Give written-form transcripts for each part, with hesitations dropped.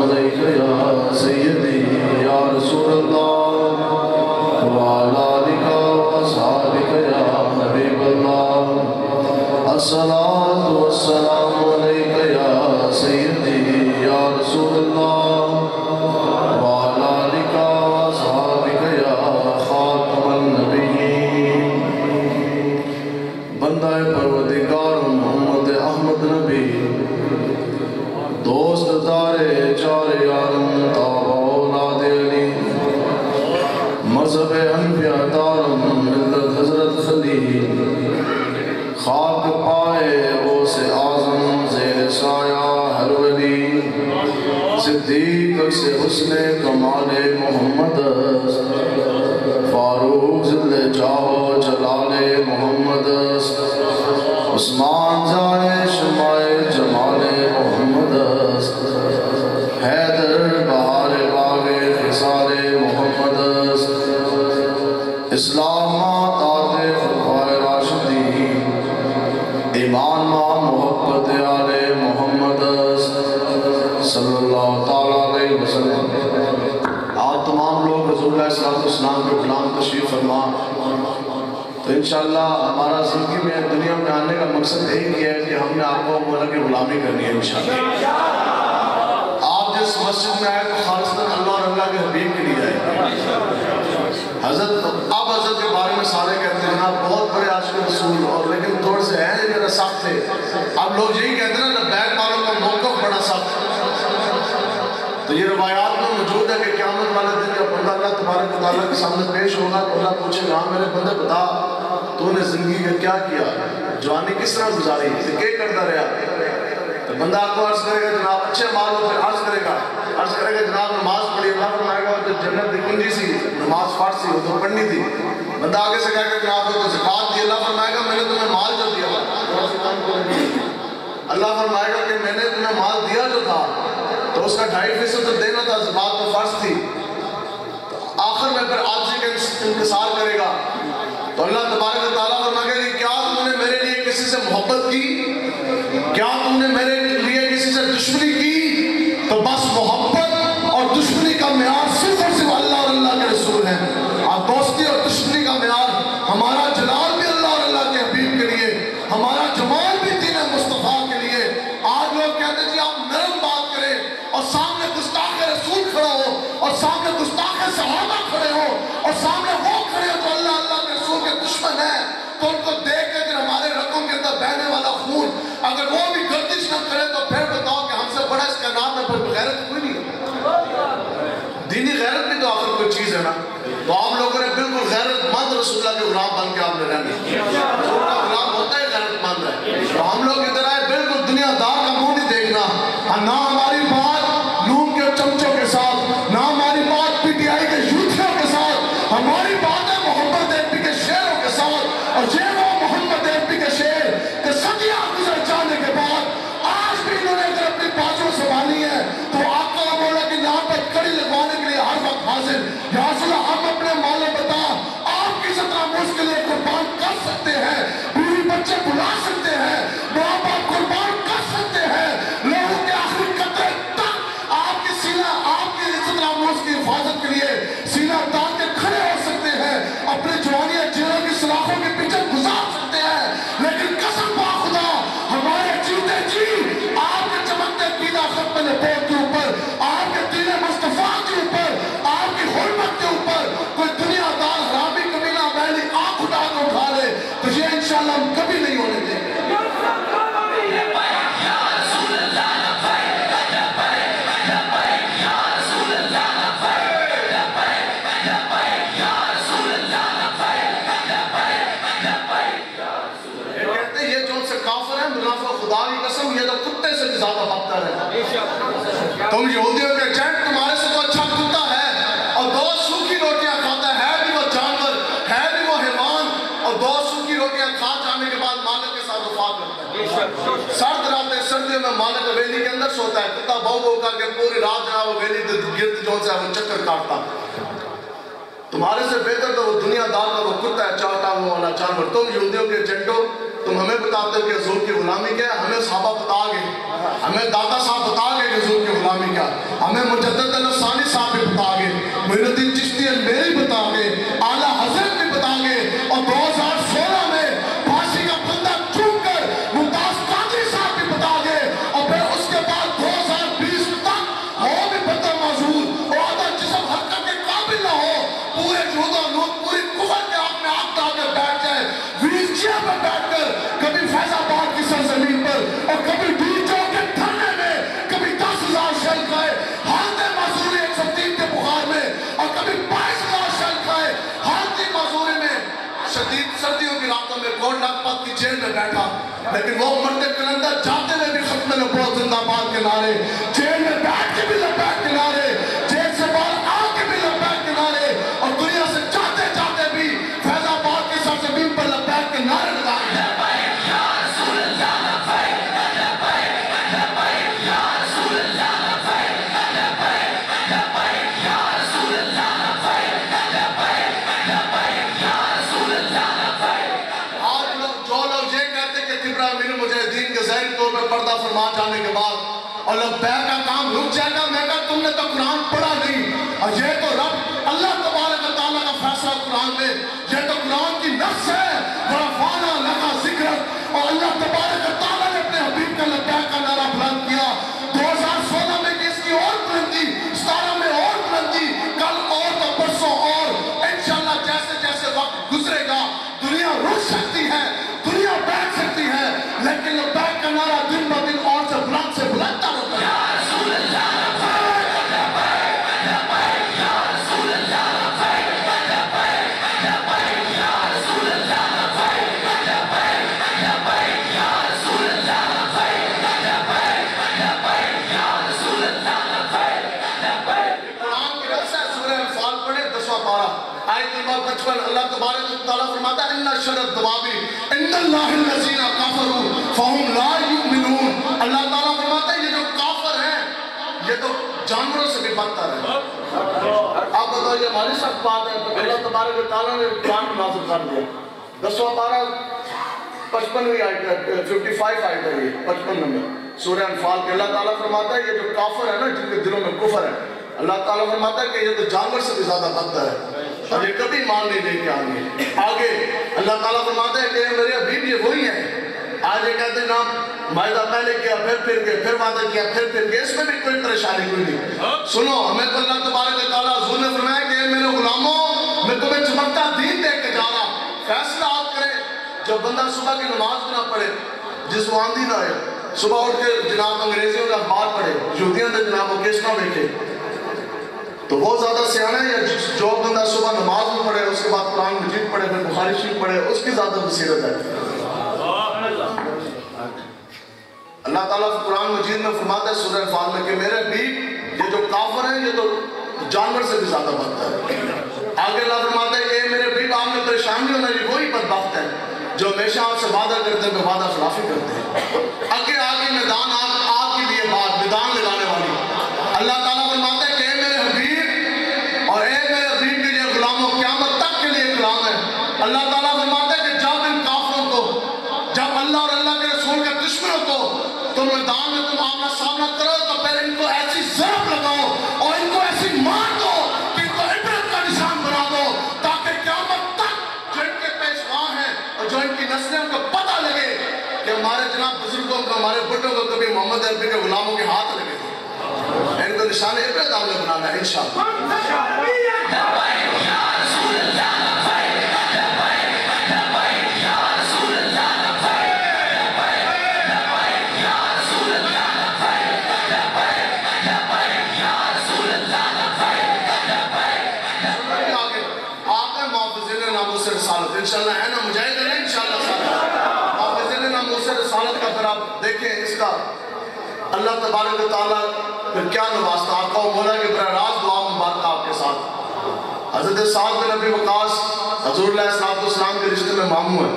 अलैका या सय्यदी या रसूल अल्लाह व अला आलिका व अस्हाबिका या हबीब अल्लाह। अस्सलातु वस्सलामु अलैका या सय्यदी या रसूल अल्लाह व अला आलिका व अस्हाबिका या खातमन नबिय्यीन। बंदा परवरदिगार मोहम्मद अहमद नबी दोस्त तारे चारे आलम ताबा औलाद अली मज़हब अनबिया तारम मिल्लत हज़रत खलील खाक पाए वो से आज़म ज़ेर साया हर वली सिद्दीक से हुस्ने कमाले मोहम्मद फारूक ज़िल्ले जाहो जलाले मोहम्मद उस्मान जाए शमाए जमाले मोहम्मद हैदर बहारे बागे खिसाले मोहम्मद इस्लाम ताते खुलफाए राशिदीन ईमान मां मोहब्बत आले मोहम्मद सल्लल्लाहु ताला अलैहि वसल्लम। आप तमाम लोग रसूलुल्लाह सल्लल्लाहु अलैहि वसल्लम के गुलाम तशरीफ फरमा। तो इंशाअल्लाह हमारा ज़िंदगी में दुनिया में आने का मकसद एक ही है कि हमने आपको मौला की गुलामी करनी है इंशाअल्लाह। आप जिस मस्जिद में आए तो खालिसन अल्लाह और अल्लाह के हबीब के लिए आए। हज़रत के बारे में सारे कहते हैं ना बहुत बड़े आशिक़ रसूल और लेकिन थोड़े से हैं जरा सख्त थे। अब लोग यही कहते हैं ना बैग वालों का मौक़िफ़ बड़ा सख्त। तो ये रवायात में मौजूद है कि क़यामत वाले दिन जब बंदा अल्लाह तबारक व तआला के सामने पेश होगा तो अल्लाह पूछेगा हाँ मेरे बंदे बता तूने ज़िंदगी में क्या किया, जवानी किस तरह गुजारी, क्या करता रहा। तो बंदा आपको अर्ज़ करेगा जनाब अच्छे माल हो, फिर अर्ज़ करेगा जनाब नमाज पढ़ी, अल्लाह फरमाएगा तो जन्नत की कुंजी सी नमाज फ़र्ज़ सी वो तो पढ़नी थी। बंदा आगे से कहेगा जनाब तो ज़कात दी, अल्लाह फरमाएगा मैंने तुम्हें माल जो दिया, अल्लाह फरमाएगा कि मैंने तुम्हें माल दिया जो था तो उसका 2.5% तो देना था, ज़कात तो फ़र्ज़ थी। आखिर में फिर आजिज़ी का इंतज़ार करेगा तो अल्लाह तबारक व तआला फरमाएगा कि क्या तुमने मेरे लिए किसी से मोहब्बत की, क्या तुमने मेरे लिए किसी से दुश्मनी की। तो बस मोहब्बत और दुश्मनी का मेयार सिर्फ और सिर्फ अल्लाह और अल्लाह के रसूल है। और दोस्ती और दुश्मनी का मेयार हमारा जलाल भी अल्लाह और अल्लाह के हबीब के लिए, हमारा जमाल भी दीन मुस्तफ़ा के लिए। आज लोग कहते हैं जी आप नरम बात करें और सामने गुस्ताख रसूल खड़ा हो और सामने गुस्ताख सहाबा खड़े हो और सामने वो खड़े हो तो अल्लाह अल्लाह के रसूल के दुश्मन है, तो उनको देख के अगर हमारे रगों के अंदर बहने वाला खून अगर वो भी गर्दिश न करे तो फिर बताओ कि हमसे बड़ा इसका नाम है पर गैरत कोई नहीं है। दीनी गैरत भी तो आखिर कोई चीज है ना। तो आप लोगों ने बिल्कुल गैरतमंद रसूलुल्लाह के गुलाम बन के आपने रहना, गुलाम होता है गैरतमंद है। तो हम लोग इधर आए बिल्कुल दुनियादार का मुंह नहीं देखना, ना हमारी बात नून के चमचों के साथ, ना हमारी बात पीटीआई के यूथियों के साथ, हमारी बात है मोहम्मद एमपी के शेरों के साथ। और ये वो मोहम्मद एमपी के शेर के सदियां गुजर जाने के बाद आज भी इन्होंने अगर अपनी बातों संभाली है तो आका मौला के नाम पर कड़ी लगवाने के लिए हर वक्त हाजिर। या रसूलल्लाह हम अपने माले बता आपकी सत्रह मुझ के लिए कुर्बान कर सकते हैं, बीवी बच्चे बुला सकते हैं, माँ बाप कुर्बान कर सकते हैं, लोगों के आखिरी कतरे तक आपकी सीना आपकी सत्रह मुझ की हिफाजत के लिए सीना तान के खड़े हो सकते हैं, अपने जवानियां जेलों की सलाखों के पीछे गुजार सकते हैं। लेकिन कसम बा खुदा हमारे जीते जी आपके चमकते पीला खत्म नबूवत के ऊपर, आपके दीन मुस्तफा के ऊपर, आपकी हुर्मत के ऊपर कोई दुनियादार हरामी कमीना मैली आंख उठा के उठा ले तो ये इंशाल्लाह हम कभी नहीं होने देंगे। खुदा की कसम ये तो कुत्ते से भी ज्यादा बदतर है। तुम यहूदियों के चैट तुम्हारे से तो अच्छा कुत्ता है और 2 सूखी रोटियां खाता है भी वो जानवर, है भी वो हैवान, और 2 सूखी रोटियां खा जाने के बाद मालिक के साथ वफात करता है। सर्द रातें सर्दियों में मालिक हवेली के अंदर सोता है, कुत्ता भौ भौ करके पूरी रात जनाब हवेली गिर्द जो है वो चक्कर काटता। तुम्हारे से बेहतर तो वो दुनियादार का वो कुत्ता है, 4 टांगों वाला जानवर। तुम यहूदियों के एजेंटो, तुम हमें बताते हो कि हुजूर की गुलामी क्या है। हमें सहाबा बता गए, हमें दाता साहब बता गए कि हुजूर की गुलामी क्या, हमें मुजद्दिद अलसानी साहब भी बता गए, मोइनुद्दीन चिश्ती अलमेरी बता गए, आला हजरत भी बता गए, और 2016 में फांसी का फंदा चूमकर मुमताज कादरी साहब भी बता गए, और फिर उसके बाद 2020 तक हो भी बता मौजूद और अगर जिसम हरकत के काबिल ना हो, पूरे जूदा लोग पूरी कुफर के आग में आग डालकर बैठ जाए, व्हीलचेयर पर बैठकर, कभी फैजाबाद की सरजमीन पर और कभी बीचों के धरने में, कभी 10,000 शेल खाए हालत मजदूरी 103 के बुखार में, और कभी 22,000 शेल खाए हालत मजदूरी में, शदीद सर्दियों की रातों में कोट लखपत की जेल में बैठा, लेकिन वो मरते कलंदर जाते हुए भी खत्म नबूवत जिंदाबाद के नारे, जेल में बैठ के भी लब्बैक के नारे, जेल से बाहर आके भी लब्बैक के नारे, और दुनिया से जाते जाते भी फैजाबाद की सरजमीन पर लब्बैक के नारे लगाए। पर्दा फरमा जाने के बाद और लब्बैक का काम रुक जाएगा। मैं कहा तुमने तो कुरान पढ़ा नहीं, और ये तो रब अल्लाह तबारक व तआला का फैसला कुरान में, ये तो कुरान की नफ्स है, वरफ़अना लका ज़िक्रक, और अल्लाह तबारक व तआला ने अपने हबीब का लब्बैक का नारा बुलंद किया। 2016 में इसकी और बुलंदी, 17 में और बुलंदी, कल और तो परसों और, इंशाअल्लाह जैसे जैसे वक्त गुजरेगा दुनिया रुक सकती है, दुनिया बैठ सकती है, लेकिन लब्बैक का नारा दिन ब दिन और से बुलंदता होता है। अल्लाह तबारक व तआला फरमाता है इन्ना शरद दवाबी इन्नल्लाहिल लज़ीना कफरू फहुम ला युमिनून। अल्लाह ताला फरमाता है ये जो काफिर हैं ये तो जानवरों से भी बदतर है। आप बताओ ये हमारी सख्त बात है, तो अल्लाह तबारक व तआला ने कुरान नाज़िल कर दिया। 10वां पारा 55वीं आयत है, 55 आयत है, ये 55 नंबर सूरह अनफाल के। अल्लाह ताला फरमाता है ये जो काफिर है ना, जिनके दिलों में कुफर है, अल्लाह ताला फरमाता है कि ये तो जानवर से भी ज्यादा बदतर है और ये कभी मान नहीं लेके आएंगे। आगे अल्लाह ताला फरमाता है कि मेरे हबीब ये वही है। आज ये कहते हैं ना मायदा पहले किया फिर गए, फिर वादा किया फिर गए, इसमें भी कोई परेशानी कोई नहीं। सुनो, हमें तो अल्लाह तबारक व तआला हुजूर ने फरमाया कि मेरे गुलामों मैं तुम्हें चमकता दीन दे के जा रहा। फैसला आप करें। जब बंदा सुबह की नमाज भी ना पढ़े, जिस आंधी ना आए, सुबह उठ के जनाब अंग्रेजियों का अखबार पढ़े, यहूदियों ने जनाब ओकेशना देखे, तो बहुत ज्यादा सियाना है। या जो बंदा सुबह नमाज भी पढ़े, उसके बाद कुरान मजीद पढ़े, फिर बुखारी शरीफ पढ़े, उसकी ज्यादा बसीरत है। अल्लाह ताला कुरान मजीद में फरमाता है सूरह अनफाल में कि मेरे हबीब ये जो काफिर हैं ये तो जानवर से भी ज्यादा बदतर है। आगे अल्लाह फरमाता है कि मेरे हबीब आपने परेशान नहीं होना, ये वही बदबख्त है जो हमेशा आपसे वादा करते हैं, वादा खिलाफी करते हैं। आगे मैदान आग के लिए बात मैदान लगाने वाली अल्लाह ताला फरमाता है कि मेरे हबीब और मेरे हबीब के लिए गुलामों क़यामत तक के लिए गुलाम है। अल्लाह ताला फरमाता है कि जब इन काफिरों को, जब अल्लाह और अल्लाह के रसूल के दुश्मनों को तुम मैदान में तुम आमना सामना करो, तो पहले इनको ऐसी ज़रब लगाओ और इनको ऐसी मार दो कि इनको इबरत का निशान बना दो, ताकि क़यामत तक जो इनके पेशवा हैं और जो इनकी नस्लें उनको पता लगे कि हमारे जनाब बुजुर्गों को, हमारे बुढ़ों को कभी मोहम्मद अरबी के गुलामों के हाथ लगे थे। इनको निशान इबरत आपने बनाना है इंशाअल्लाह। इंशाअल्लाह है ना, मुजाहिद है इंशाअल्लाह रसालत का। फिर आप देखें इसका अल्लाह तबारक व तआला फिर क्या नवाजता आपका मौला के बराज दुआ मुबारक आपके साथ। हज़रत साद बिन अबी वक़ास हुज़ूर अलैहिस्सलाम के रिश्ते में मामू है,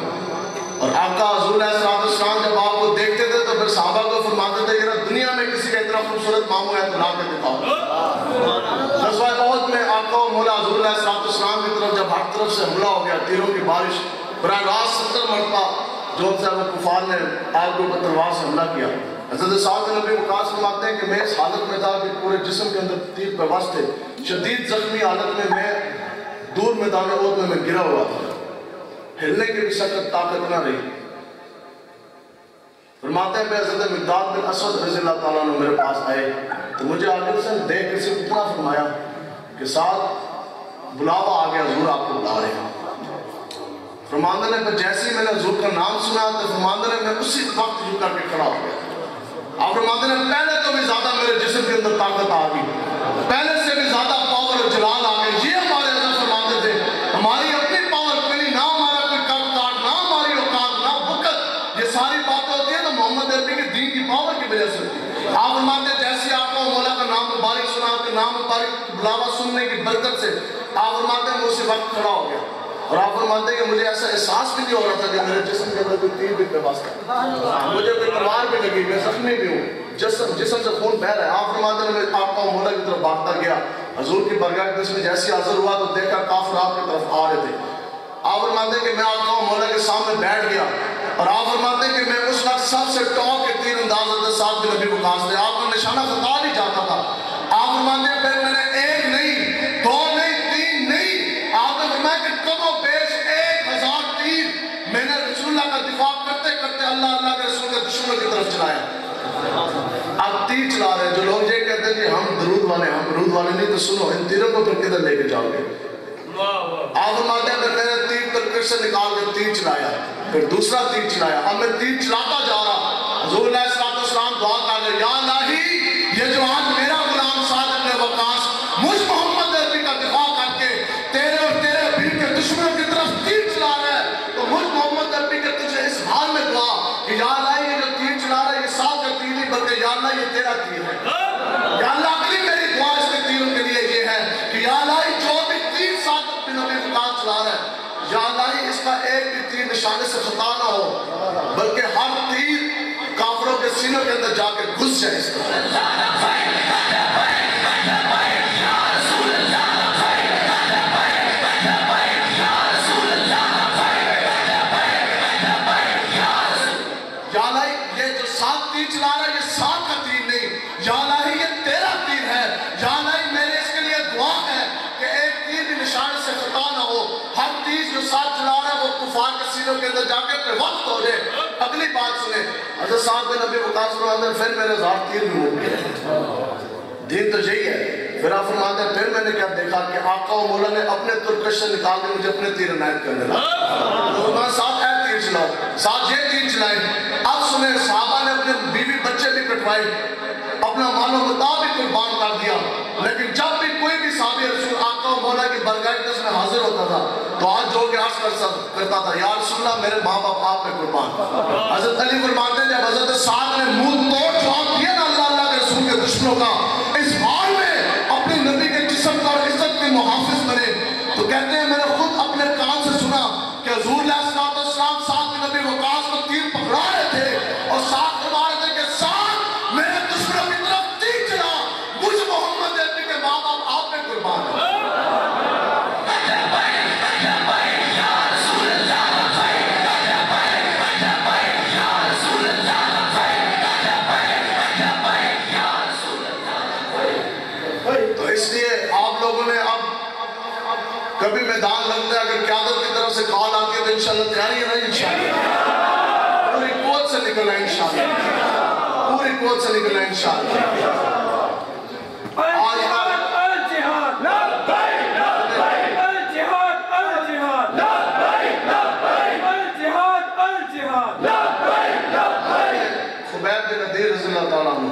और आपका हुज़ूर अलैहिस्सलाम जब आपको देखते थे तो फिर सहाबा को फरमाते थे कि दुनिया में किसी का इतना खूबसूरत मामू है तो ला के दिखाओ। ग़ज़वा उहद में आपका मौला हुज़ूर हुजूर अलैहिस्सलाम की तरफ जब हर तरफ से हमला हो गया, तीरों की बारिश, बराह रास्त 70 मरतबा जो वो कुफार ने आपके ऊपर तलवार से हमला किया। हज़रत साद बिन नबी वक़ास फरमाते हैं कि मैं इस हालत में था कि पूरे जिस्म के अंदर तीर पेवस्त थे, शदीद जख्मी हालत में मैं दूर मैदान ओहद में मैं गिरा हुआ था, हिलने की भी सख्त ताकत ना रही। फरमाते हैं हज़रत मिक़दाद बिन असवद रज़ियल्लाहु ताला अन्हु मेरे पास आए तो मुझे आगे से देख कर सिर्फ इतना फरमाया कि साथ बुलावा आ गया, हुजूर आपको बुला रहे हैं। फरमाते ने पर जैसे ही मैंने हुजूर का नाम सुना तो फरमाते ने मैं उसी वक्त झुक करके खड़ा हो गया। आप फरमाते ने पहले तो भी ज्यादा मेरे जिस्म के अंदर ताकत आ गई, पहले से भी ज्यादा पावर और जलाल आ गई। ये हमारे अंदर फरमाते थे हमारी अपनी पावर कोई ना, हमारा कोई कद काट ना, हमारी औकात ना बुकत, ये सारी बातें होती है तो मोहम्मद अरबी के दीन की पावर की वजह से। आप फरमाते जैसे आपको मौला का नाम मुबारक सुना, के नाम मुबारक बुलावा सुनने की बरकत से आप फरमाते मैं उसी वक्त खड़ा हो गया। और आप फरमाते कि मुझे ऐसा एहसास भी नहीं हो रहा था कि मेरे जिस्म के अंदर कोई तीर भी पेवस्त है, मुझे कोई तलवार भी लगी, मैं जख्मी भी हूँ, जिस्म से खून बह रहा है। आप फरमाते हैं मैं आपका मौला की तरफ भागता गया, हुजूर की बरगाह में जैसे हाजिर हुआ तो देखा काफिर आपकी तरफ आ रहे थे। आप फरमाते हैं कि मैं आपका मौला के सामने बैठ गया और आप फरमाते हैं कि मैं उस वक्त सबसे टॉप के तीर अंदाज हज़रत साद बिन नबी वक़ास थे, आपका निशाना खता नहीं जाता था। आप फरमाते हैं फिर मैंने एक नहीं, दो नहीं, तीन नहीं, आपने फरमाया कि कमो पेश 1000 तीर मैंने रसूलुल्लाह का दिफा करते करते अल्लाह के रसूल के दुश्मनों की तरफ चलाया। आप तीर चला रहे हैं, जो लोग ये कहते हैं कि हम दरूद वाले, हम दरूद वाले नहीं, तो सुनो इन तीरों को फिर किधर लेके जाओगे। आप फरमाते हैं मैंने तीर तलकर से निकाल कर तीर चलाया, फिर दूसरा तीर चलाया, अब मैं तीर चलाता जा रहा। हुजूर अलैहिस्सलाम दुआ कर रहे, या इलाही ये जो आज मेरा गुलाम साद बिन वक़ास मुझ मोहम्मद अरबी का दिफा करके तेरे और तेरे बीर के दुश्मनों की तरफ तीर चला रहा है, तो मुझ मोहम्मद अरबी के तुझे इस हाल में दुआ कि या इलाही ये जो तीर चला रहा है ये साद का तीर नहीं बल्कि या अल्लाह ये तेरा तीर है। या अल्लाह अगली मेरी दुआ इसके तीरों के लिए ये है कि या इलाही जो भी तीर साद बिन नबी वक़ास चला रहा है, या अल्लाह इसका एक भी तीर निशाने से खता ना हो, बल्कि हर तीर काफिरों के सीनों के अंदर जाकर घुस जाए। या अल्लाह ये जो 7 तीर चला रहा है ये 7 का तीर नहीं, या अल्लाह ये तेरा तीर है। या अल्लाह मेरे इसके लिए दुआ है कि एक तीर भी निशाने से खता ना हो, हर तीर जो 7 चला रहा है वो कुफार के सीनों के अंदर जाके पे वक्त हो जाए। अगली बात सुने, हज़रत साद बिन नबी वक़ास अंदर फिर मेरे 1000 तीर भी हो गए। दीन तो यही है। फिर आप फरमाते हैं फिर मैंने क्या देखा कि आका और मौला ने अपने तुरकश से निकाल के मुझे अपने तीर इनायत करने लगा। तो साथ ऐ तीर चलाओ, साथ ये तीर चलाए। अब सुने साहबा ने अपने बीवी बच्चे भी कटवाए, अपना मालो मता भी कुर्बान कर दिया, लेकिन जब भी कोई भी साहबी रसूल आका और मौला की बरगाह में हाजिर होता था तो हाथ जोड़ के अर्ज करता था या रसूलल्लाह मेरे माँ बाप आप पे कुर्बान। हज़रत अली फरमाते हैं जब हज़रत साद ने मुंह तोड़ जवाब दिया ना अल्लाह के रसूल के दुश्मनों का, इस हाल में अपने नबी के जिस्म का और इज्जत के मुहाफिज बने, तो कहते हैं मैंने खुद अपने कान से सुना कि हुजूर अलैहिस्सलाम साद बिन नबी वक़ास को तीर पकड़ा रहे थे और साथ फरमा रहे थे कि साद मेरे दुश्मनों की तरफ तीर चला, मुझ मोहम्मद अरबी के माँ बाप आप पे कुर्बान है। तो इसलिए आप लोगों ने अब कभी मैदान लगता है अगर क़यादत की तरफ से कॉल आती है तो इंशाल्लाह तैयारी है ना, इंशाल्लाह पूरी कुव्वत से निकलना, इंशाल्लाह पूरी कुव्वत से निकलना, इंशाल्लाह। खुबैब बिन नदीर रज़ियल्लाहु ताला अन्हु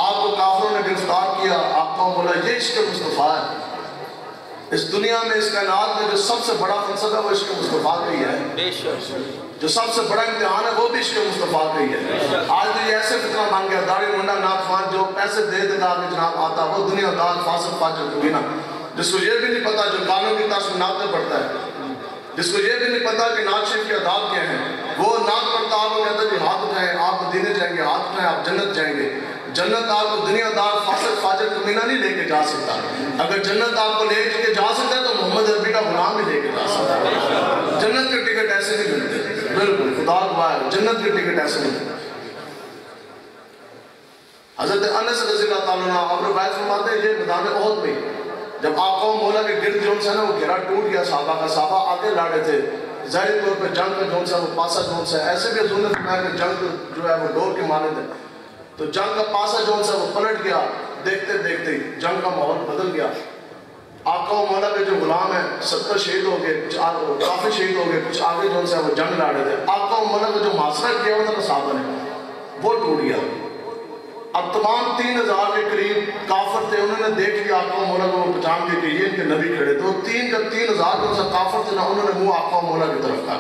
आपको काफिरों ने गिरफ्तार किया, आपको बोला ये इश्क़ मुस्तफ़ा है। इस दुनिया में इस कायनात में जो सबसे बड़ा फलसफा है वो इश्क़ मुस्तफ़ा का ही है, जो सबसे बड़ा इम्तिहान है वो भी इश्क़ मुस्तफ़ा का ही है। आज तो ये ऐसे फितना बन गया, दाढ़ी मुंडा नाखवान जो पैसे दे देगा कि जनाब आता वो दुनियादार फासिक फाजिर कमीना, जिसको ये भी नहीं पता जो कानों की ताश में नाते पड़ता है, जिसको ये भी नहीं पता कि नात शरीफ के आदाब क्या हैं, वो नात पढ़ता आपको कहता है जी हाथ उठाएं आप मदीने जाएंगे, हाथ उठाएं आप जन्नत जाएंगे, जन्नत आपको दुनियादार फासिक फाजिर कमीना नहीं लेके जा सकता। अगर जन्नत आपको लेके जा सकता है तो मोहम्मद अरबी का गुलाम नहीं लेके जा सकता। जन्नत के टिकट ऐसे नहीं मिलते, बिल्कुल खुदा गवाह है, जन्नत के टिकट ऐसे नहीं मिलते। हज़रत अनस रज़ी अल्लाह ताला अन्हु आप रवायत फरमाते हैं, ये मैदान उहद में जब आका मौला के गिर्द जो है ना वो घेरा टूट गया साहबा का, साहबा आगे लड़े थे, जाहिर तौर पर जंग का जो है वो पासा जो है, ऐसे भी हज़ूर ने फरमाया कि जंग जो है वो डोर के माने थे, तो जंग का पासा जो है वो पलट गया। देखते देखते जंग का माहौल बदल गया। आका मौला के जो गुलाम है 70 शहीद हो गए, कुछ काफी शहीद हो गए, कुछ आगे जो है वो जंग लड़े थे। आका मौला का जो मुहासरा किया हुआ था साहबा ने वो टूट गया। अब तमाम 3000 के करीब काफर थे, उन्होंने देख लिया आका मौला को पहचान के कि ये इनके नबी खड़े, तो 3000 जो काफर थे ना, उन्होंने मुंह आका मौला की तरफ कर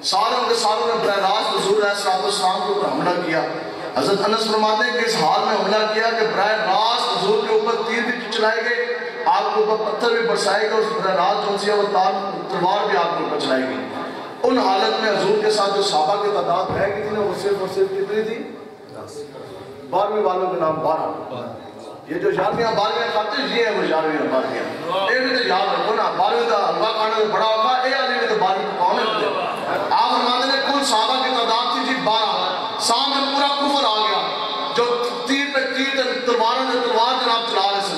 सारों के सारों ने बरह रास्त हुजूर अलैहिस्सलाम के ऊपर हमला किया। हज़रत अनस फरमाते हैं कि इस हाल में हमला किया कि बरह रास्त हुजूर के ऊपर तीर भी चलाए गए, आग के ऊपर पत्थर भी बरसाए गए, उस बरह रास्त जो सी वो तलवार भी आग के ऊपर चलाई गई। उन हालत में हुजूर के साथ जो सहाबा की तादाद है कितनी, वो सिर्फ और सिर्फ कितनी थी? 12वीं वालों के नाम 12। ये जो 11वीं 12वीं खाते ये है वो 11वीं 12वीं, ये भी तो याद रखो ना। 12वीं का हलवा खाने में बड़ा होगा, ये आदमी तो 12वीं कौन है? आप फरमाते हैं कुल सहाबा की तादाद थी जी 12। सामने पूरा कुफर आ गया, जो तीर पे तीर तलवारों ने तलवार जनाब चला रहे थे।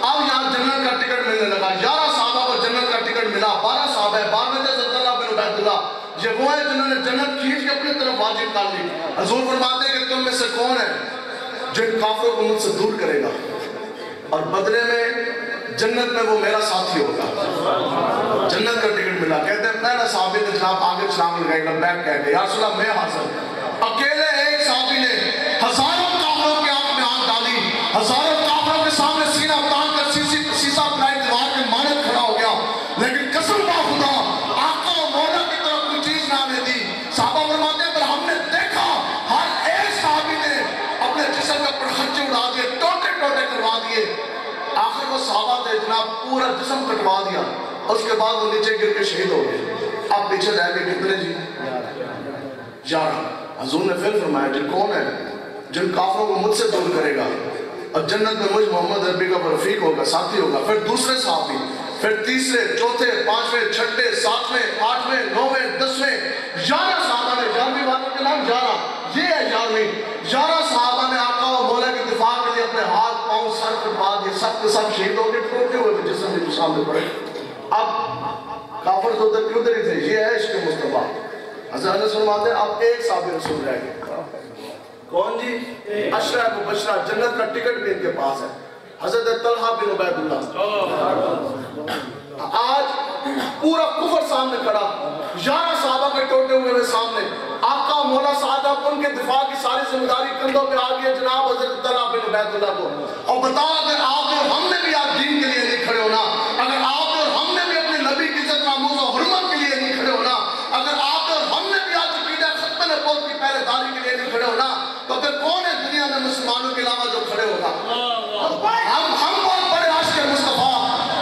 अब यहाँ जन्नत का टिकट मिलने लगा, 11 सहाबा को जन्नत का टिकट मिला। 12 सहाबा है, 12 में से अब्दुल्लाह बिन उबैदुल्लाह ये वो है जिन्होंने जन्नत खींच के अपनी तरफ वाजिब कर ली। हुजूर फरमाते हैं कि तुम में से कौन है जिन काफिरों को मुझसे दूर करेगा और बदले में जन्नत में वो मेरा साथी होगा। जन्नत का टिकट मिला। कहते हैं पहला साहबी ने जनाब आगे छलांग लगाई, लब्बैक कह के, या रसूल अल्लाह मैं हाजिर। अकेले एक साहबी ने हजारों काफिरों की आंख में आंख डाली, हजारों काफिरों के सामने सीना तान कर शीशा बनाई दीवार के माने खड़ा हो गया, लेकिन कसम बा खुदा आका मौला की तरफ कोई चीज ना ले दी। साहबा फरमाते हैं पर हमने देखा हर एक साहबी ने अपने जिस्म के ऊपर खर्चे उड़ा दिए, टोटे टोटे करवा दिए। आखिर वो साहबा थे जनाब पूरा जिस्म कटवा दिया, उसके बाद वो नीचे गिर के शहीद हो गए। अब पीछे रह गए कितने जी? 11। हुजूर ने फिर फरमाया जी कौन है जिन काफिरों को मुझसे दूर करेगा और जन्नत में मुझ मोहम्मद अरबी का रफीक होगा, साथी होगा। फिर दूसरे साहबी, फिर तीसरे, चौथे, पांचवें, छठे, सातवें, आठवें, 9वें, 10वें, 11 साहबा ने, 11वीं वालों के नाम 11, ये है 11वीं। 11 साहबा ने आका और मौला के दिफा के लिए अपने हाथ पांव सर कटवा दिए, सब के सब शहीद हो गए, टूटे हुए जिस्म के सामने पड़े। अब काफिर तो उधर के उधर ही थे, ये है इश्क मुस्तफा। हज़रत अनस फरमाते हैं अब एक साहबी रसूल रह गए, कौन जी? अशरा मुबशरा, जन्नत का टिकट भी इनके पास है, हज़रत तलहा बिन उबैदुल्लाह। आज पूरा कुफर सामने खड़ा, 11 साहबा के टोटे हुए सामने, आका मौला साहब उनके दिफा की सारी जिम्मेदारी कंधों पे आ गई है जनाब हज़रत तलहा बिन उबैदुल्लाह को। और बताओ अगर आप और हमने भी आज दीन के लिए नहीं खड़े होना, अगर आप और हमने भी अपने नबी की इज्जत नामूज़ और हुर्मत के लिए नहीं खड़े होना, अगर आप और हमने भी आज अकीदा खत्म नबूवत की पहरेदारी के लिए नहीं खड़े होना, तो फिर कौन है दुनिया में मुसलमानों के अलावा जो खड़े होगा? हम बहुत बड़े आशिक़ मुस्तफा।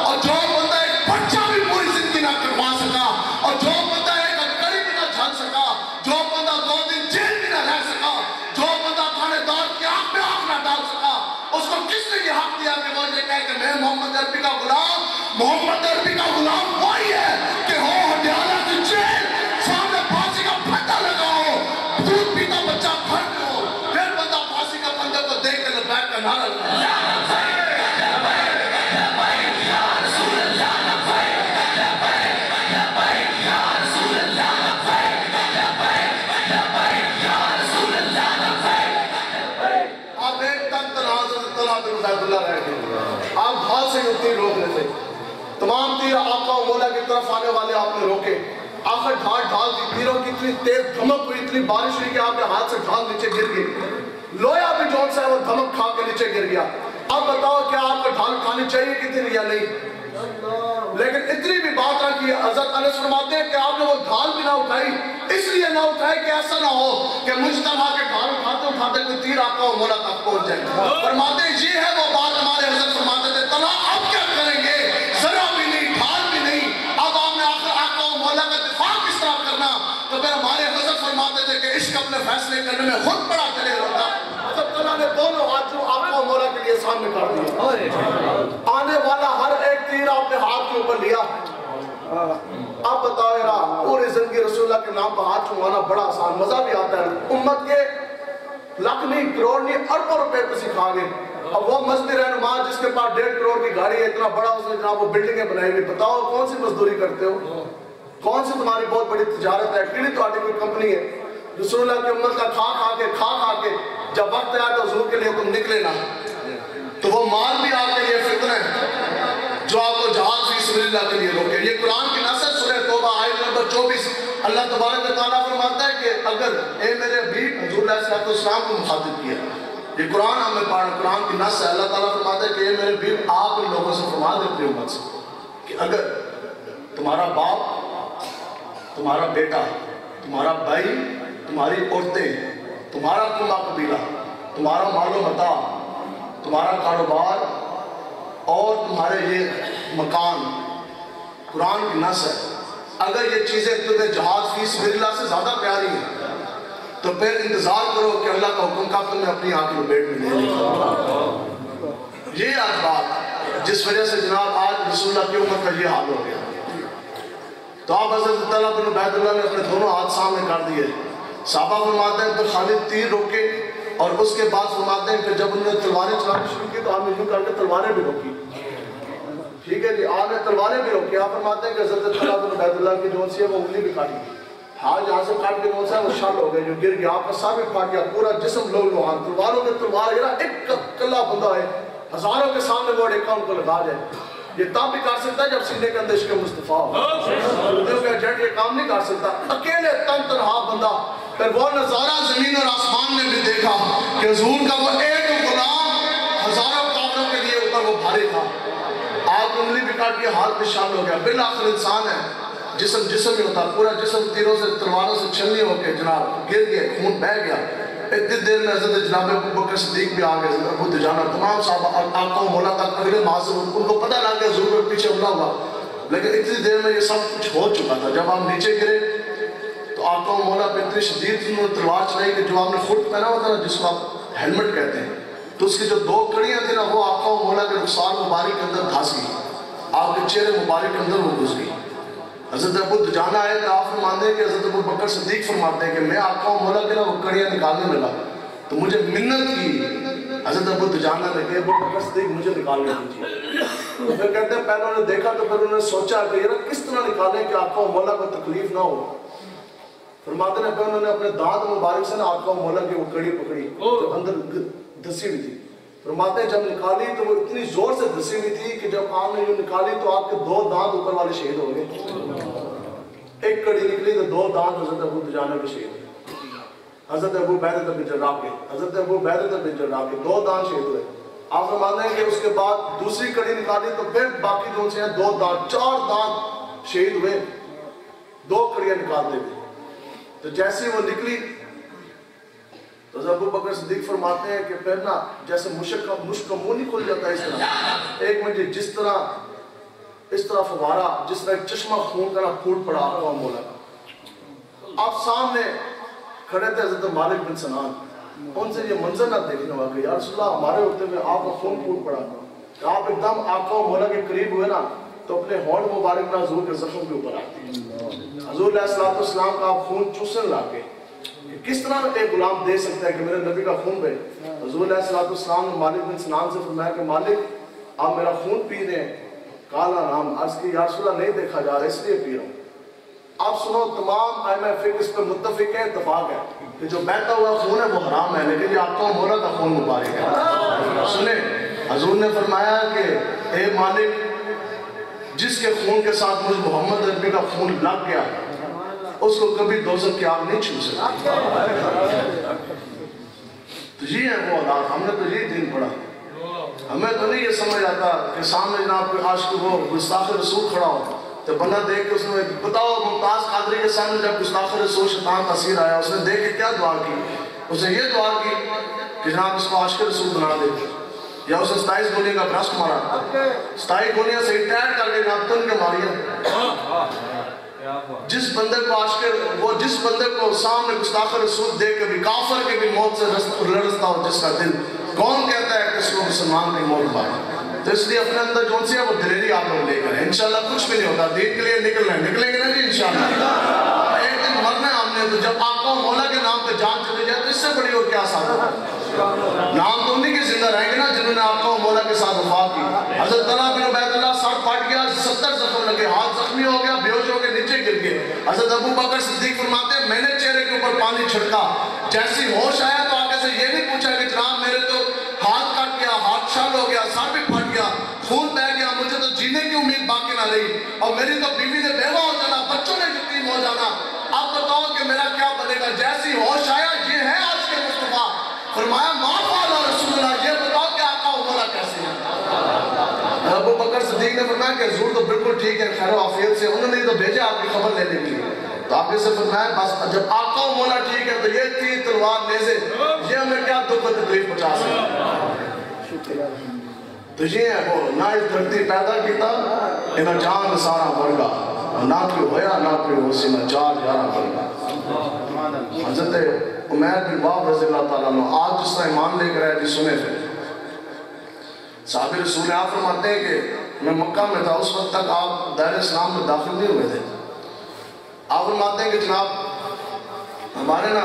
और जो बंदा एक बच्चा भी पूरी जिंदगी ना करवा सका, और जो बंदा एक कड़ी भी ना झल सका, जो बंदा 2 दिन जेल भी ना रह सका, जो बंदा थानेदार की आंख में आंख ना डाल सका, उसको किसने ये हक दिया कि वो ये कहे कि मैं मोहम्मद अरबी का गुलाम? मोहम्मद अरबी का गुलाम वही है कि हो हटियाला की जेल, सामने फांसी का फंदा लगाओ, दूध पीता बच्चा घर में हो, फिर बंदा फांसी का फंदे को देख के लबैक का नारा लगाए। आप हाथ से उतनी रोक लेते, तमाम तीर आका और मौला की तरफ आने वाले आपने रोके, आखिर ढाल दी, तीरों की इतनी तेज धमक हुई, इतनी बारिश हुई कि आपके हाथ से ढाल नीचे गिर गई, लोया भी जोन सा वो धमक खा के नीचे गिर गया। अब बताओ क्या आपको ढाल उठानी चाहिए कि थी या नहीं? लेकिन इतनी भी बात ना की। हज़रत अनस फरमाते हैं कि आपने वो ढाल भी ना उठाई, इसलिए ना उठाए कि ऐसा ना हो कि मुज्तबा के ढाल उठाते उठाते कोई तीर आका और मौला तक पहुंच जाए। फरमाते ये है वो बात हमारे हज़रत फरमाते थे, तला अब क्या करेंगे? जरा भी नहीं, ढाल भी नहीं। अब आपने आका और मौला का दिफा किस तरह करना? तो फिर हमारे हज़रत फरमाते थे कि इश्क अपने फैसले करने में खुद बड़ा चले होता। अल्लाह ने दोनों हाथ आका और मौला के लिए सामने कर दिए। आने वाला हर एक तीर आपने हाथ के ऊपर लिया। अब बताओ यार, पूरी जिंदगी रसूलुल्लाह के नाम पर हाथ छुआना बड़ा आसान, मजा भी आता है। उम्मत के लाख नहीं, करोड़ नहीं, अरबों रुपए को सिखा गए। अब वो मजदूर रहनुमा जिसके पास 1.5 करोड़ की गाड़ी है, इतना बड़ा उसने जनाब वो बिल्डिंगें बनाई हुई, बताओ कौन सी मजदूरी करते हो? कौन सी तुम्हारी बहुत बड़ी तिजारत है? कि तुम्हारी कोई कंपनी है? रसूलुल्लाह की उम्मत का खा खा के जब वक्त आया तो हुजूर के लिए तुम निकले ना, तो वो माल भी आपके लिए फितना है जो आपको जहाज फी सबिलिल्लाह के लिए रोके। ये कुरान की नसर सूरह तौबा आयत नंबर 24 अल्लाह तबारक व तआला फरमाता है कि अगर ए मेरे हबीब हुजूर अलैहिस्सलाम को मुखातिब किया, ये कुरान हमें पढ़, कुरान की नस है। अल्लाह ताला फरमाता है कि ए मेरे हबीब आप इन लोगों से फरमा दे अपनी उम्मत से कि अगर तुम्हारा बाप, तुम्हारा बेटा, तुम्हारा भाई, तुम्हारी औरतें, तुम्हारा कुला कबीला, तुम्हारा मालो मता, तुम्हारा कारोबार और तुम्हारे ये मकान, कुरान की नस है, अगर ये चीज़ें तुम्हें जहाज फी सबिलिल्लाह से ज़्यादा प्यारी हैं तो फिर इंतज़ार करो कि अल्लाह का हुक्म कब तुम्हें अपनी आँख की लपेट में ले लेगा। ये आज बात जिस वजह से जनाब आज रसूलुल्लाह की उम्मत का ये हाल हो गया। तो आप हज़रत तलहा बिन उबैदुल्लाह ने अपने दोनों हाथ सामने कर दिए। साहबा फरमाते हैं तो खालिद तीर रोके और उसके बाद फरमाते हैं कि जब उन्होंने तलवारें चलानी शुरू की तो आपने यूं करके तलवारें भी रोकी। ठीक है जी, आपने तलवारें भी रोकी। आप फरमाते हैं कि हज़रत तलहा बिन उबैदुल्लाह की जोन सी है वो उंगली भी काटी गई, हाथ यहाँ से काट के जोन सा वो शल हो गए, जो गिर गया, आपका सर भी फाट गया, पूरा जिस्म लो लुहान, तलवारों में तलवार गिरा। एक कल्ला बंदा है, हजारों के सामने वो एक उनको लगा जाए, ये तब भी कर सकता है जब सीने के अंदर इश्क़ मुस्तफ़ा हो। ये काम नहीं कर सकता अकेले तन तनहा बंदा। फिर वो नजारा जमीन और आसमान ने भी देखा कि हुजूर का वो एक गुलाम हजारों काफिरों के लिए ऊपर वो भारी था। आप उंगली भी काट के हाथ में शामिल हो गया। बिल आखिर इंसान है, जिस्म ही होता, पूरा जिस्म तीरों से तलवारों से छलनी होकर जनाब गिर गए, खून बह गया। इतनी देर में हज़रत जनाब अबू बकर सिद्दीक भी आ गए, अबू दुजाना, तमाम साहब आका मौला तक अगले माज़ उनको पता लग गया ज़रूर पीछे हमला हुआ। लेकिन इतनी देर में ये सब कुछ हो चुका था। जब आप नीचे गिरे तो आका मौला पे इतनी शदीद उन्होंने तलवार चलाई कि जो आपने खुद पहना हुआ था ना, जिसको आप हेलमेट कहते हैं, तो उसकी जो 2 कड़ियाँ थी ना, वो आका मौला के रुखसार मुबारक के अंदर धंस गई, आपके चेहरे मुबारक के अंदर वो घुस गई। हज़रत अबू दुजाना आए तो आप फरमाते हैं कि हज़रत अबू बकर सिद्दीक फरमाते हैं कि मैं आका मौला के ना वो कड़ियाँ निकालने लगा तो मुझे मिन्नत की हज़रत अबू दुजाना ने कि अबू बकर सिद्दीक मुझे निकालने दीजिए। तो फिर कहते हैं पहले उन्होंने देखा तो फिर उन्होंने सोचा कि यार किस तरह निकालें कि आका मौला को तकलीफ ना हो। फरमाते हैं फिर उन्होंने अपने दांत मुबारक से ना आका मौला की वो कड़ी पकड़ी जो अंदर धसी हुई थी। फरमाते हैं जब निकाली तो वो इतनी जोर से धसी हुई थी कि जब आपने यूं निकाली तो आपके 2 दांत ऊपर वाले शहीद हो गए। एक कड़ी निकली तो 2 दांत हज़रत अबू दुजाना के शहीद हुए, हज़रत अबू बैदा बिन जर्राह के, हज़रत अबू बैदा बिन जर्राह के 2 दांत शहीद हुए। आप फरमाते हैं कि उसके बाद दूसरी कड़ी निकाली तो फिर बाकी जो से 2 दांत, 4 दांत शहीद हुए, 2 कड़ियाँ निकालते हुए। तो जैसे वो निकली तो अबू बकर सिद्दीक फरमाते हैं कि फिर ना जैसे मुश्क का मुंह नहीं खुल जाता, इस तरह एक मिनट जिस तरह फवारा, जिस तरह चश्मा खून का ना फूट पड़ा आका मौला का। आप सामने खड़े थे हज़रत मालिक बिन सनान, उनसे ये मंजर ना देखने वाले, या रसूलल्लाह हमारे होते हुए आपका खून फूट पड़ा। आप एकदम आका मौला के करीब हुए ना तो अपने होंठ मुबारक ना हुजूर के जख्म के ऊपर आते, हुजूर अलैहिस्सलाम का आप खून चूसने लगे। किस तरह एक गुलाम दे सकता है कि मेरे नबी का खून बहे। हुजूर अलैहिस्सलाम ने मालिक बिन सनान से फरमाया कि मालिक आप मेरा खून पी रहे हैं। काला नाम अर्ज की या रसूलल्लाह नहीं देखा जा रहा इसलिए पी रहा हूँ। आप सुनो तमाम आइमा फिक़्ह इस पर मुत्तफ़िक़ है, इत्तफ़ाक़ है कि जो बहता हुआ खून है वो हराम है, लेकिन ये आका मौला का खून मुबारक है। सुने हुजूर ने फरमाया कि ए मालिक जिसके खून के साथ मुझे मोहम्मद नबी का खून लग गया उसको कभी दोज़ख की आग नहीं छू सकती। तो ये है वो औलाद, हमने तो ये दिन पढ़ा। हमें तो नहीं ये समझ आता कि सामने जनाब कोई आशिक वो गुस्ताख रसूल खड़ा हो तो बंदा देख के उसने बताओ मुमताज कादरी के सामने जब गुस्ताख रसूल शैतान तासीर आया उसने देख के क्या दुआ की? उसने ये दुआ की कि जनाब इसको आशिक रसूल बना दे, या उसने 27 गोलियों का भ्रष्ट मारा, 27 गोलियां सही टैट कर गई नापतन के मारिया। जिस बंदे को आशिक वो जिस बंदे को सामने गुस्ताख रसूल देख के भी काफर के भी मौत से लड़ता हो जिसका दिल, कौन कहता है कि इसको मुसलमान की मौत पाए? तो इसलिए अपने अंदर जो सी है वो दिलेरी आप लोग लेकर है। इंशाल्लाह कुछ भी नहीं होता, दीन के लिए निकलेंगे ना जी इंशाल्लाह। एक दिन मरना है हमने, तो जब आपको मौला के नाम पे जान चली जाए तो इससे बड़ी और क्या साथ है? नाम तो उन्हीं के जिंदा रहेंगे ना जिन्होंने आपको मौला के साथ वफा की। हज़रत तलहा बिन उबैदुल्लाह सर फट गया, 70 जख्म लगे, हाथ जख्मी हो गया, बेहोश होकर नीचे गिर गए। हज़रत अबू बकर सिद्दीक फरमाते हैं मैंने चेहरे के ऊपर पानी छिड़का, जैसी होश आया तो आगे से ये नहीं पूछा कि जनाब मेरे तो हाथ कट गया, हाथ छल हो गया, सर भी फट गया, खून बह गया, मुझे तो जीने की उम्मीद बाकी ना रही, और मेरी तो बीवी ने बेवा हो जाना, बच्चों ने यतीम हो जाना, अब बताओ कि मेरा क्या बनेगा? जैसी होश आया, ये है आज के मुस्तफा। फरमाया माफ़ रसूलुल्लाह, ये बताओ कि आका उमरा कैसे है? अबू बकर सिद्दीक ने फरमाया कि हुजूर तो बिल्कुल ठीक है, खैर आफियत से, उन्होंने तो भेजा आपकी खबर लेने के लिए। तो आपने से फरमाया बस जब आका उमरा ठीक है तो ये तीर तलवार नेज़े ये हमें क्या दुख तकलीफ पहुंचा सकते? तो ये है वो ना इस धरती पैदा किया इन्हें जान सारा वर्गा, ना कोई होया ना कोई होसी, ना 4 वर्गा। हज़रत उमैर बिन वाब रज़ी अल्लाह ताला अन्हु आज जिसका ईमान लेकर आए जी सुने थे। साहब रसूल आप फरमाते हैं कि मैं मक्का में था, उस वक्त तक आप दायरे इस्लाम में दाखिल नहीं हुए थे। आप फरमाते हैं कि जनाब हमारे ना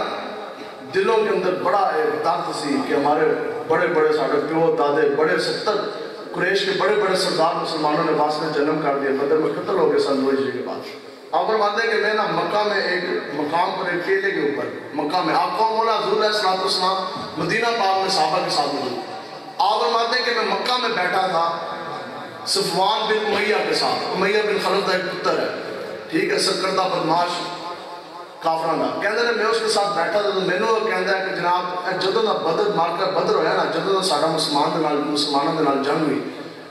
दिलों के अंदर बड़ा एक दर्द सी कि हमारे बड़े बड़े साढ़े प्यो दादे बड़े 70 कुरैश के बड़े बड़े सरदार मुसलमानों ने वास्ते जन्म कर दिया, बदर में कत्ल हो गए सन 2 हिजरी के बाद। आप फरमाते हैं कि मैं ना मक्का में एक मकाम पर एक केले के ऊपर मक्का में आपको मौला हुज़ूर अलैहिस्सलाम मदीना पाक में साहबा के साथ मौजूद। आप फरमाते हैं कि मैं मक्का में बैठा था सफवान बिन उमैया के साथ, उमैया बिन खलफ का एक पुत्र है, ठीक है, सरकर्दा बदमाश काफरा का, कहते हैं मैं उसके साथ बैठा था तो मैंने कहता है कि जनाब जो ना बदर मारकर बदर होया ना, जो साडा मुसलमानों के नाल जंग हुई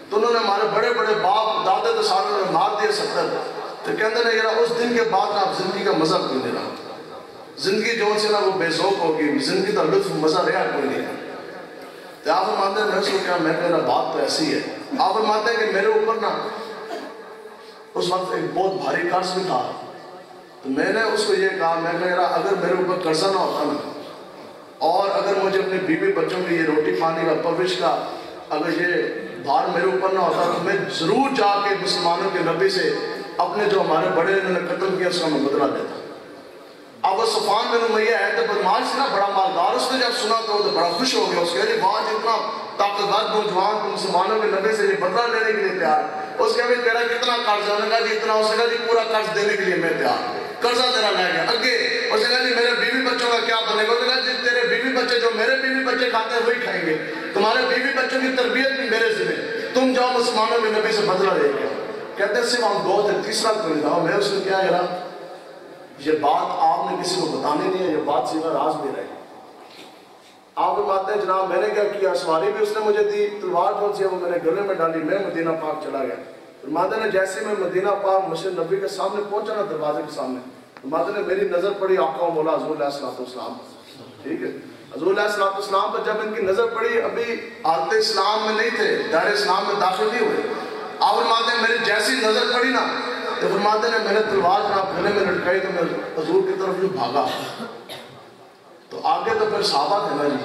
तो उन्होंने हमारे बड़े बड़े बाप दादे तो सारे ने मार दिए 70। तो कहते हैं यार उस दिन के बाद ना आप जिंदगी का मजा कोई नहीं रहा, जिंदगी जो से ना वो बेजौक होगी, जिंदगी का लुत्फ मजा रहा कोई नहीं। तो आप मानते हैं मैं उसको क्या, मैं कहना बात तो ऐसी है। आप मानते हैं कि मेरे ऊपर ना उस वक्त एक बहुत भारी कर्ज भी था, तो मैंने उसको ये कहा, मैं कह अगर मेरे ऊपर कर्जा ना होता ना और अगर मुझे अपने बीवी बच्चों की ये रोटी पानी का परवरिश का अगर ये भार मेरे ऊपर ना होता तो मैं जरूर जाके मुसलमानों के नबी से अपने जो हमारे बड़े इन्होंने कत्ल किया उसका मैं बदला लेता। अब वो सफान बिन उमैया है तो बदमाश ना बड़ा मालदार, उसने जब सुना तो बड़ा खुश हो गया, उसके लिए बात इतना ताकतवर नौजवान तो मुसलमानों के नबी से ये बदला लेने के लिए तैयार। उसके भी तेरा कितना कर्ज होगा जी? इतना। उसने कहा जी पूरा कर्ज देने के लिए मैं तैयार, कर्जा तेरा ले गया अगे। उसने कहा जी मेरे बीवी बच्चों का क्या बनेगा? उसने कहा जी तेरे बीवी बच्चे जो मेरे बीवी बच्चे खाते हैं वही खाएंगे, तुम्हारे बीवी बच्चों की तरबियत भी मेरे से, तुम जाओ मुसलमानों के नबी से बदला लेके। कहते सिर्फ हम 2 थे, तीसरा कोई था। मैं उसने क्या करा, ये बात आपने किसी को बतानी नहीं है, ये बात सीधा राज में रहे। आप बताते हैं जनाब मैंने क्या किया, सवारी भी उसने मुझे दी, तलवार जो सी वो मैंने गले में डाली, मैं मदीना पाक चला गया। माता ने जैसे मैं मदीना पाक मस्जिद नबी के सामने पहुंचा ना, दरवाजे के सामने, तो माता ने मेरी नजर पड़ी आका मौला हुज़ूर अलैहिस्सलाम, ठीक है, हुज़ूर अलैहिस्सलाम पर जब इनकी नजर पड़ी, अभी हालत इस्लाम में नहीं थे, दायरे इस्लाम में दाखिल नहीं हुए। आप फरमाते मेरी जैसी नजर पड़ी ना तो फरमाते ने मैंने तलवार जनाब गले में लटकाई तो मैं हुज़ूर की तरफ जो भागा, तो आगे तो फिर साहबा थे ना जी।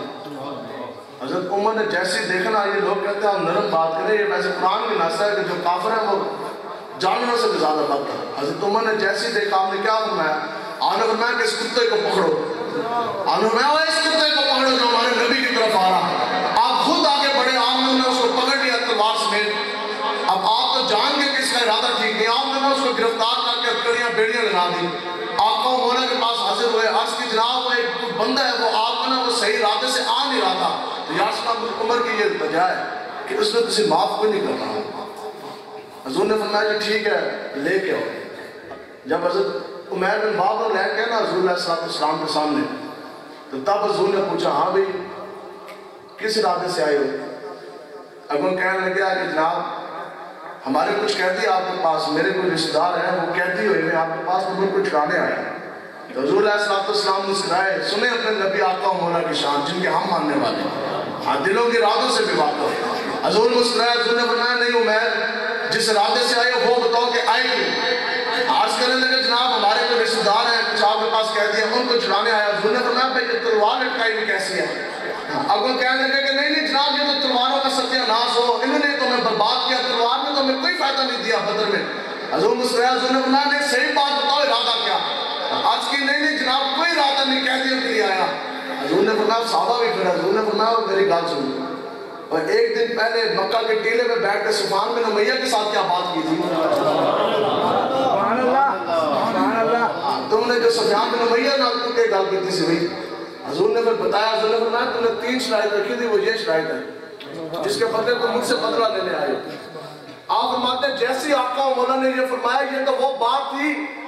हज़रत उमर ने जैसे देखना, ये लोग कहते हैं हम नरम बात करें, ये वैसे कुरान की नासा है कि जो काफिर है वो जानवरों से भी ज्यादा बदतर है। हज़रत उमर ने जैसे देखा, आपने क्या फरमाया? आपने फरमाया कि इस कुत्ते को पकड़ो, आपने फरमाया इस कुत्ते को पकड़ो जो हमारे नबी की तरफ आ रहा। आप खुद आगे बढ़े, आपने उसको पकड़ लिया तलवार समेत। अब आप तो जान गए कि इसका इरादा ठीक नहीं, आपने ना उसको गिरफ्तार करके हथकड़ियां बेड़ियां लगा दी। आपका मौला के पास हाजिर हुए, अर्ज की जनाब वो एक बंदा है, वो आपका ना वो सही इरादे से आ नहीं रहा था, तो यार उमर की ये वजह है कि उसने किसी माफ को नहीं करना। हुज़ूर ने फरमाया ठीक है लेके आओ। जब हज़रत उमैर बिन वाब ने लेके ना हुज़ूर अलैहिस्सलाम के सामने, तो तब हुज़ूर ने पूछा हाँ भाई किस इरादे से आए हो? अगर कहने लगे कि जनाब हमारे कुछ कहती आपके पास, मेरे कोई रिश्तेदार हैं वो कहती हुए मैं आपके पास उम्र को छुड़ाने आया। तो हुज़ूर अलैहिस्सलाम मुस्कुराए, सुने अपने नबी आका मौला की शान जिनके हम मानने वाले, हाँ दिलों के इरादों से भी वाक़िफ़। हुज़ूर मुस्कुराए, हुज़ूर ने फरमाया नहीं उमैर जिस इरादे से आए वो बताओ कि आए क्यों? आज करने लगे जनाब को छुड़ाने आया। हजूर ने फरमाया भाई ये तलवार लटकाई हुई कैसी है? अगो कहने लगे कि नहीं जनाब ये तो तलवारों का सत्यानाश हो, इन्होंने तो हमें बर्बाद किया, तलवार ने तो हमें कोई फायदा नहीं दिया बदर में। हजूर मुस्कुराया, हजूर ने फरमाया नहीं सही बात बताओ इरादा क्या? आज की नहीं जनाब कोई इरादा नहीं, कैदियों के लिए आया। हजूर ने फरमाया साहबा भी खड़ा। हजूर ने फरमाया मेरी बात सुनो, और एक दिन पहले मक्का के टीले में बैठ कर सुफान बिन उमैया के साथ क्या बात की थी? तुमने जो सुफियान बिन उमैया नाम के गल की थी भाई, हजूर ने फिर बताया। हजूर ने फरमाया तुमने 3 शराइत रखी थी, वो ये शराइत है जिसके बदले तुम मुझसे बदला लेने आए। आप फरमाते जैसे आका मौला ने ये फरमाया, ये तो वो बात थी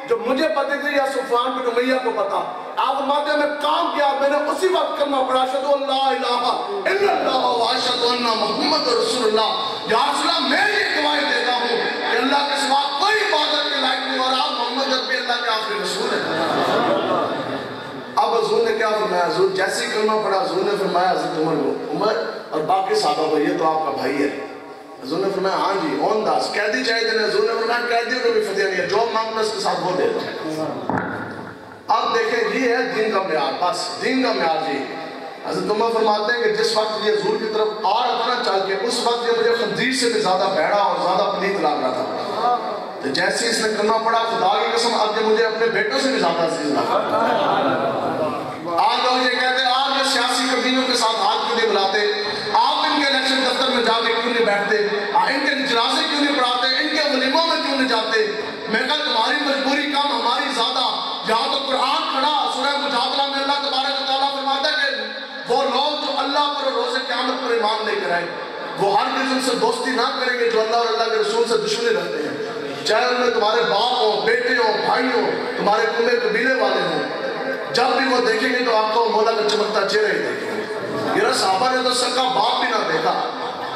जो मुझे पता थी या सुफियान बिन उमैया को पता। आप फरमाते मैं काम किया, मैंने उसी वक्त करना पड़ा अशहदु अल्ला इलाहा इल्लल्लाह व अशहदु अन्ना मुहम्मद रसूलुल्लाह। या रसूलल्लाह मैं ये गवाही देता हूँ कि अल्लाह के सिवा कोई इबादत के लायक नहीं और आप मोहम्मद रब्बी अल्लाह के आखिरी रसूल हैं। अब हजूर ने क्या फरमाया? हजूर जैसे ही कलमा पड़ा, हजूर ने फरमाया हज़रत उमर को, उमर और बाकी साहबा को, ये तो आपका भाई है। हजूर ने फरमाया हाँ जी ओन दास कैदी चाहिए थे। हजूर ने फरमाया कैदियों को भी फतेह नहीं है, जो मांगना उसके साथ वो दे दो। अब देखें ये है दीन का म्यार, बस दीन का म्यार जी। हज़रत उमर फरमाते हैं कि जिस वक्त ये हजूर की तरफ आ रहा था ना चल के, उस वक्त ये मुझे खंजीर से भी ज्यादा भैड़ा और ज्यादा पलीत लग रहा था। तो जैसे इसने करना पड़ा, खुदा की कसम अब ये मुझे अपने बेटों से भी ज्यादा अजीज लगा। आज लोग ये कहते हैं आप ये सियासी कमीनों के साथ हाथ क्यों नहीं मिलाते, आप इनके इलेक्शन दफ्तर में जाके क्यों नहीं बैठते, इनके जनाजे क्यों नहीं पढ़ाते, इनके वलीमों में क्यों नहीं जाते? मैं कहा तुम्हारी मजबूरी कम हमारी ज्यादा। यहाँ तो कुरान खड़ा सूरह मुजादला में अल्लाह तबारक व तआला फरमाता है कि वो लोग जो अल्लाह पर और रोज़े क़यामत पर ईमान लेकर आए वो हर किस्म से दोस्ती ना करेंगे जो अल्लाह और अल्लाह के रसूल से दुश्मनी रखते हैं, चाहे उनमें तुम्हारे बाप हो, बेटे हो, भाई हो, तुम्हारे कुंबे कबीले वाले हो। जब भी वो देखेंगे तो आपको मौला का चमकता चेहरा ही देखेंगे। ये साहबा ने तो सक्का बाप भी ना देखा।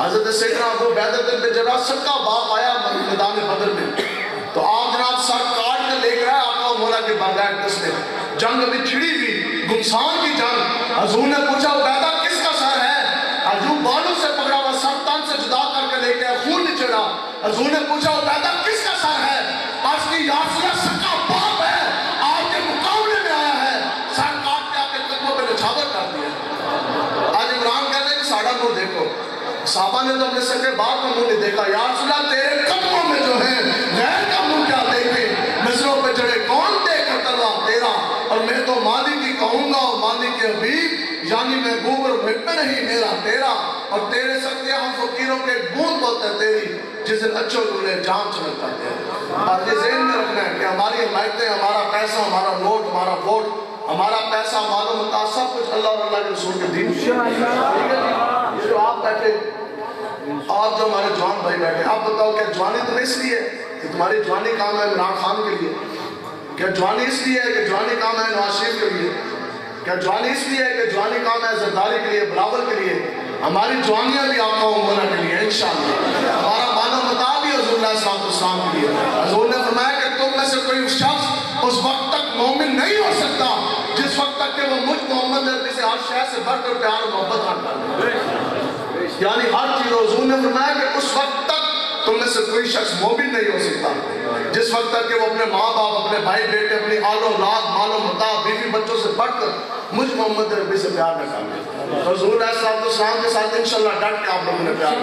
हज़रत सैयदना अबू बैदा बिन जर्राह सक्का बाप आया मैदान बदर में, तो आप जनाब सर काट के लेकर आए आपका मौला के बागायत में। जंग अभी छिड़ी हुई, गुमसान की जंग। हजूर ने पूछा बैदा किसका सर है? हजूर बालों से पकड़ा हुआ सर तन से जुदा करके लेके आया, खून नहीं चढ़ा। हजूर ने पूछा बैदा किसका सर है? आज की यासला सक्का बाप है, आपके मुकाबले में आया है, सर काट के आपके कदमों पे निछावर कर दिया। आज इमरान कहते हैं कि साड़ा मुंह देखो, साहबा ने तो अपने सके बाप का मुंह नहीं देखा। यासला तेरे कदमों में जो है गैर का मुंह क्या देखे, नजरों पे चढ़े कौन देख तलवा तेरा। और मैं तो मालिक ही कहूंगा और मालिक के हबीब, यानी मैं गोबर में नहीं मेरा तेरा। और तेरे सत्य हम फकीरों के बूंद बोलते हैं तेरी, जिस दिन अच्छों को ले जान चमकता है। और ये ज़हन में रखना है कि हमारी हिमायतें, हमारा पैसा, हमारा नोट, हमारा वोट, हमारा पैसा, मालूम होता सब कुछ अल्लाह और अल्लाह के रसूल के दीन। ये जो आप बैठे, आप जो हमारे जवान भाई बैठे, आप बताओ क्या जवानी तो इसलिए कि तुम्हारी जवानी काम है इमरान खान के लिए? क्या जवानी इसलिए है कि जवानी काम है नवाज शरीफ के लिए? क्या जवानी इसलिए है कि जवानी काम है जरदारी के लिए, बिलावल के लिए? हमारी जवानियां भी आपका उम्र के लिए इंशाअल्लाह। हमारा मानव मता भी हजूर अलैहिस्सलाम के लिए। हजूर ने फरमाया कि तुम में से कोई शख्स उस वक्त तक मोमिन नहीं हो सकता जिस वक्त तक कि वो मुझ मोहम्मद नबी से हर शय से बढ़कर प्यार और मोहब्बत रखता है। यानी हर चीज हजूर ने फरमाया कि उस वक्त तक तुम में से कोई शख्स मोमिन नहीं हो सकता जिस वक्त तक कि वो अपने माँ बाप, अपने भाई बेटे, अपनी आलो औलाद, मालो मता, बीवी बच्चों से बढ़कर मुझ मोहम्मद नबी से प्यार न कर। हजूर अलैहिस्सलाम के साथ इंशाअल्लाह डट के आप लोगों ने प्यार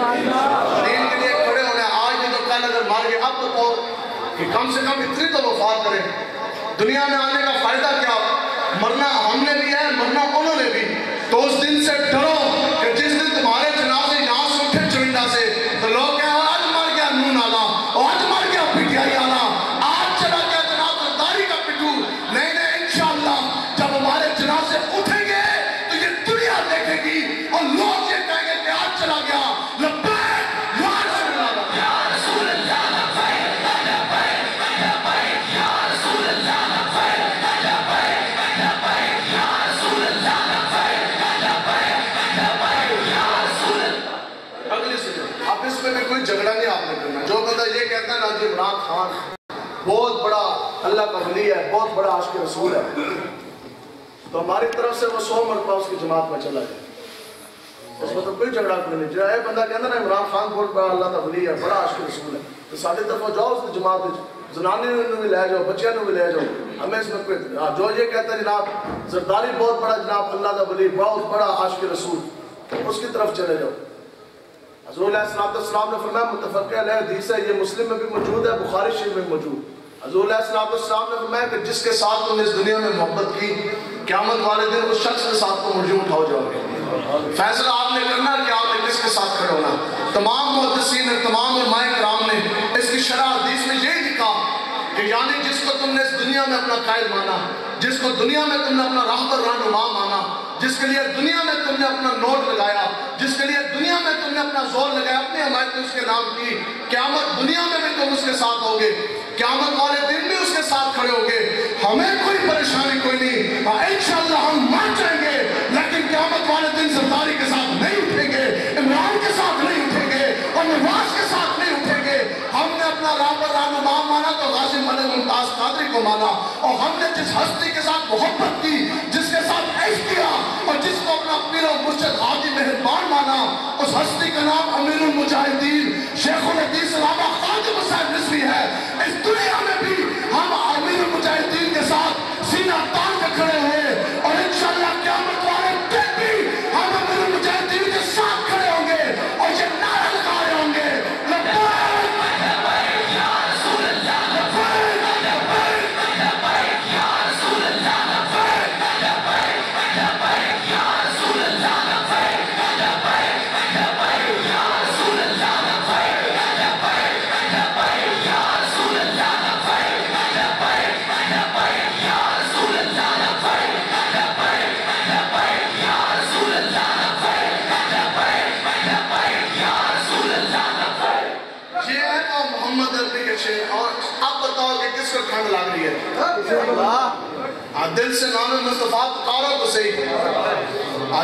दीन के लिए खड़े होने। आज नहीं तो कल अगर मार के अब तो कहो कि कम से कम इतनी तो वफात करें। दुनिया में आने का फायदा क्या? मरना हमने भी है, मरना उन्होंने भी। तो उस दिन से डरो कि जिस दिन तुम्हारे जनाजे यहाँ से उठे चुनिंदा से तो लोग क्या आज मर गया नून आला, आज मर गया पिटियाई आला, आज चला गया जनाब जरदारी का पिटू। नहीं नहीं इंशाअल्लाह जब हमारे जनाजे उठेंगे तो ये दुनिया देखेगी और लोग ये कहेंगे कि आज चला गया लब्बैक या रसूल अल्लाह, या रसूल अल्लाह, लब्बैक लब्बैक लब्बैक, या रसूल अल्लाह, लब्बैक लब्बैक लब्बैक, या रसूल अल्लाह, लब्बैक लब्बैक लब्बैक, या रसूल अल्लाह। अगली सुनो, अब इसमें भी कोई झगड़ा नहीं आपने करना। जो बंदा ये कहता है ना जी इमरान खान बहुत बड़ा अल्लाह का वली है, बहुत बड़ा आशिक रसूल है, तो हमारी तरफ से वो 100 मरतबा उसकी जमात में चला जाए, उसमें तो कोई झगड़ा नहीं। जो बंदा कहता ना इमरान खान बहुत बड़ा अल्लाह का वली है, बड़ा आशिक रसूल है, तो साढ़े तरफ जाओ उसकी जमात में जनानी भी ले जाओ, बच्चों भी ले जाओ, हमें इसमें कोई जो ये कहता है जनाब जरदारी बहुत बड़ा जनाब अल्लाह का वली बहुत बड़ा आशिक रसूल, उसकी तरफ चले जाओ। हज़रत अलैहिस्सलाम ने फरमाया मुत्तफ़क़ अलैह हदीस है, ये मुस्लिम में भी मौजूद है, बुखारी शरीफ में मौजूद। हज़रत अलैहिस्सलाम ने फरमाया कि जिसके साथ तुमने इस दुनिया में मोहब्बत की, क़यामत वाले दिन उस शख्स के साथ तुम मुर्जू उठाओ जाओगे। फैसला आपने करना कि आपने किसके साथ खड़े होना। तमाम मुहद्दिसीन ने, तमाम उलमाए किराम ने इसकी शरह हदीस में यही लिखा कि यानी जिसको तुमने इस दुनिया में अपना कायद माना, जिसको दुनिया में तुमने अपना राहबर रहनुमा माना, जिसके लिए दुनिया में तुमने अपना नोट लगाया, जिसके लिए दुनिया में तुमने अपना जोर लगाया, अपनी हमायत उसके नाम की, क़यामत दुनिया में भी तुम उसके साथ होगे, क़यामत वाले दिन भी उसके साथ खड़े होगे। हमें कोई परेशानी कोई नहीं, इंशाअल्लाह हम मान जाएंगे, लेकिन क़यामत वाले दिन ज़रदारी के साथ नहीं उठेंगे, इमरान के साथ नहीं उठेंगे और नवाज के साथ नहीं उठेंगे। हमने अपना राहबर रहनुमा माना तो गाज़ी मलिक मुमताज़ कादरी को माना, और हमने जिस हस्ती के साथ मोहब्बत की, जिसके साथ ऐश किया और जिसको अपना पीर और मुर्शिद हाजी मेहरबान माना, उस हस्ती का नाम अमीरुल मुजाहिदीन शेखुल हदीस अल्लामा ख्वाजा हुसैन रिज़वी है। इस दुनिया में भी हम अमीरुल मुजाहिदीन के साथ सीना तान के खड़े हुए और इंशाअल्लाह क़यामत वाले दिन भी हम अमीरुल मुजाहिदीन के साथ खड़े होंगे और ये नारा लगा रहे होंगे और अब बताओ कि किसको ठंड लग रही है? दिल से नाम मुस्तफा पुकारो तो सही।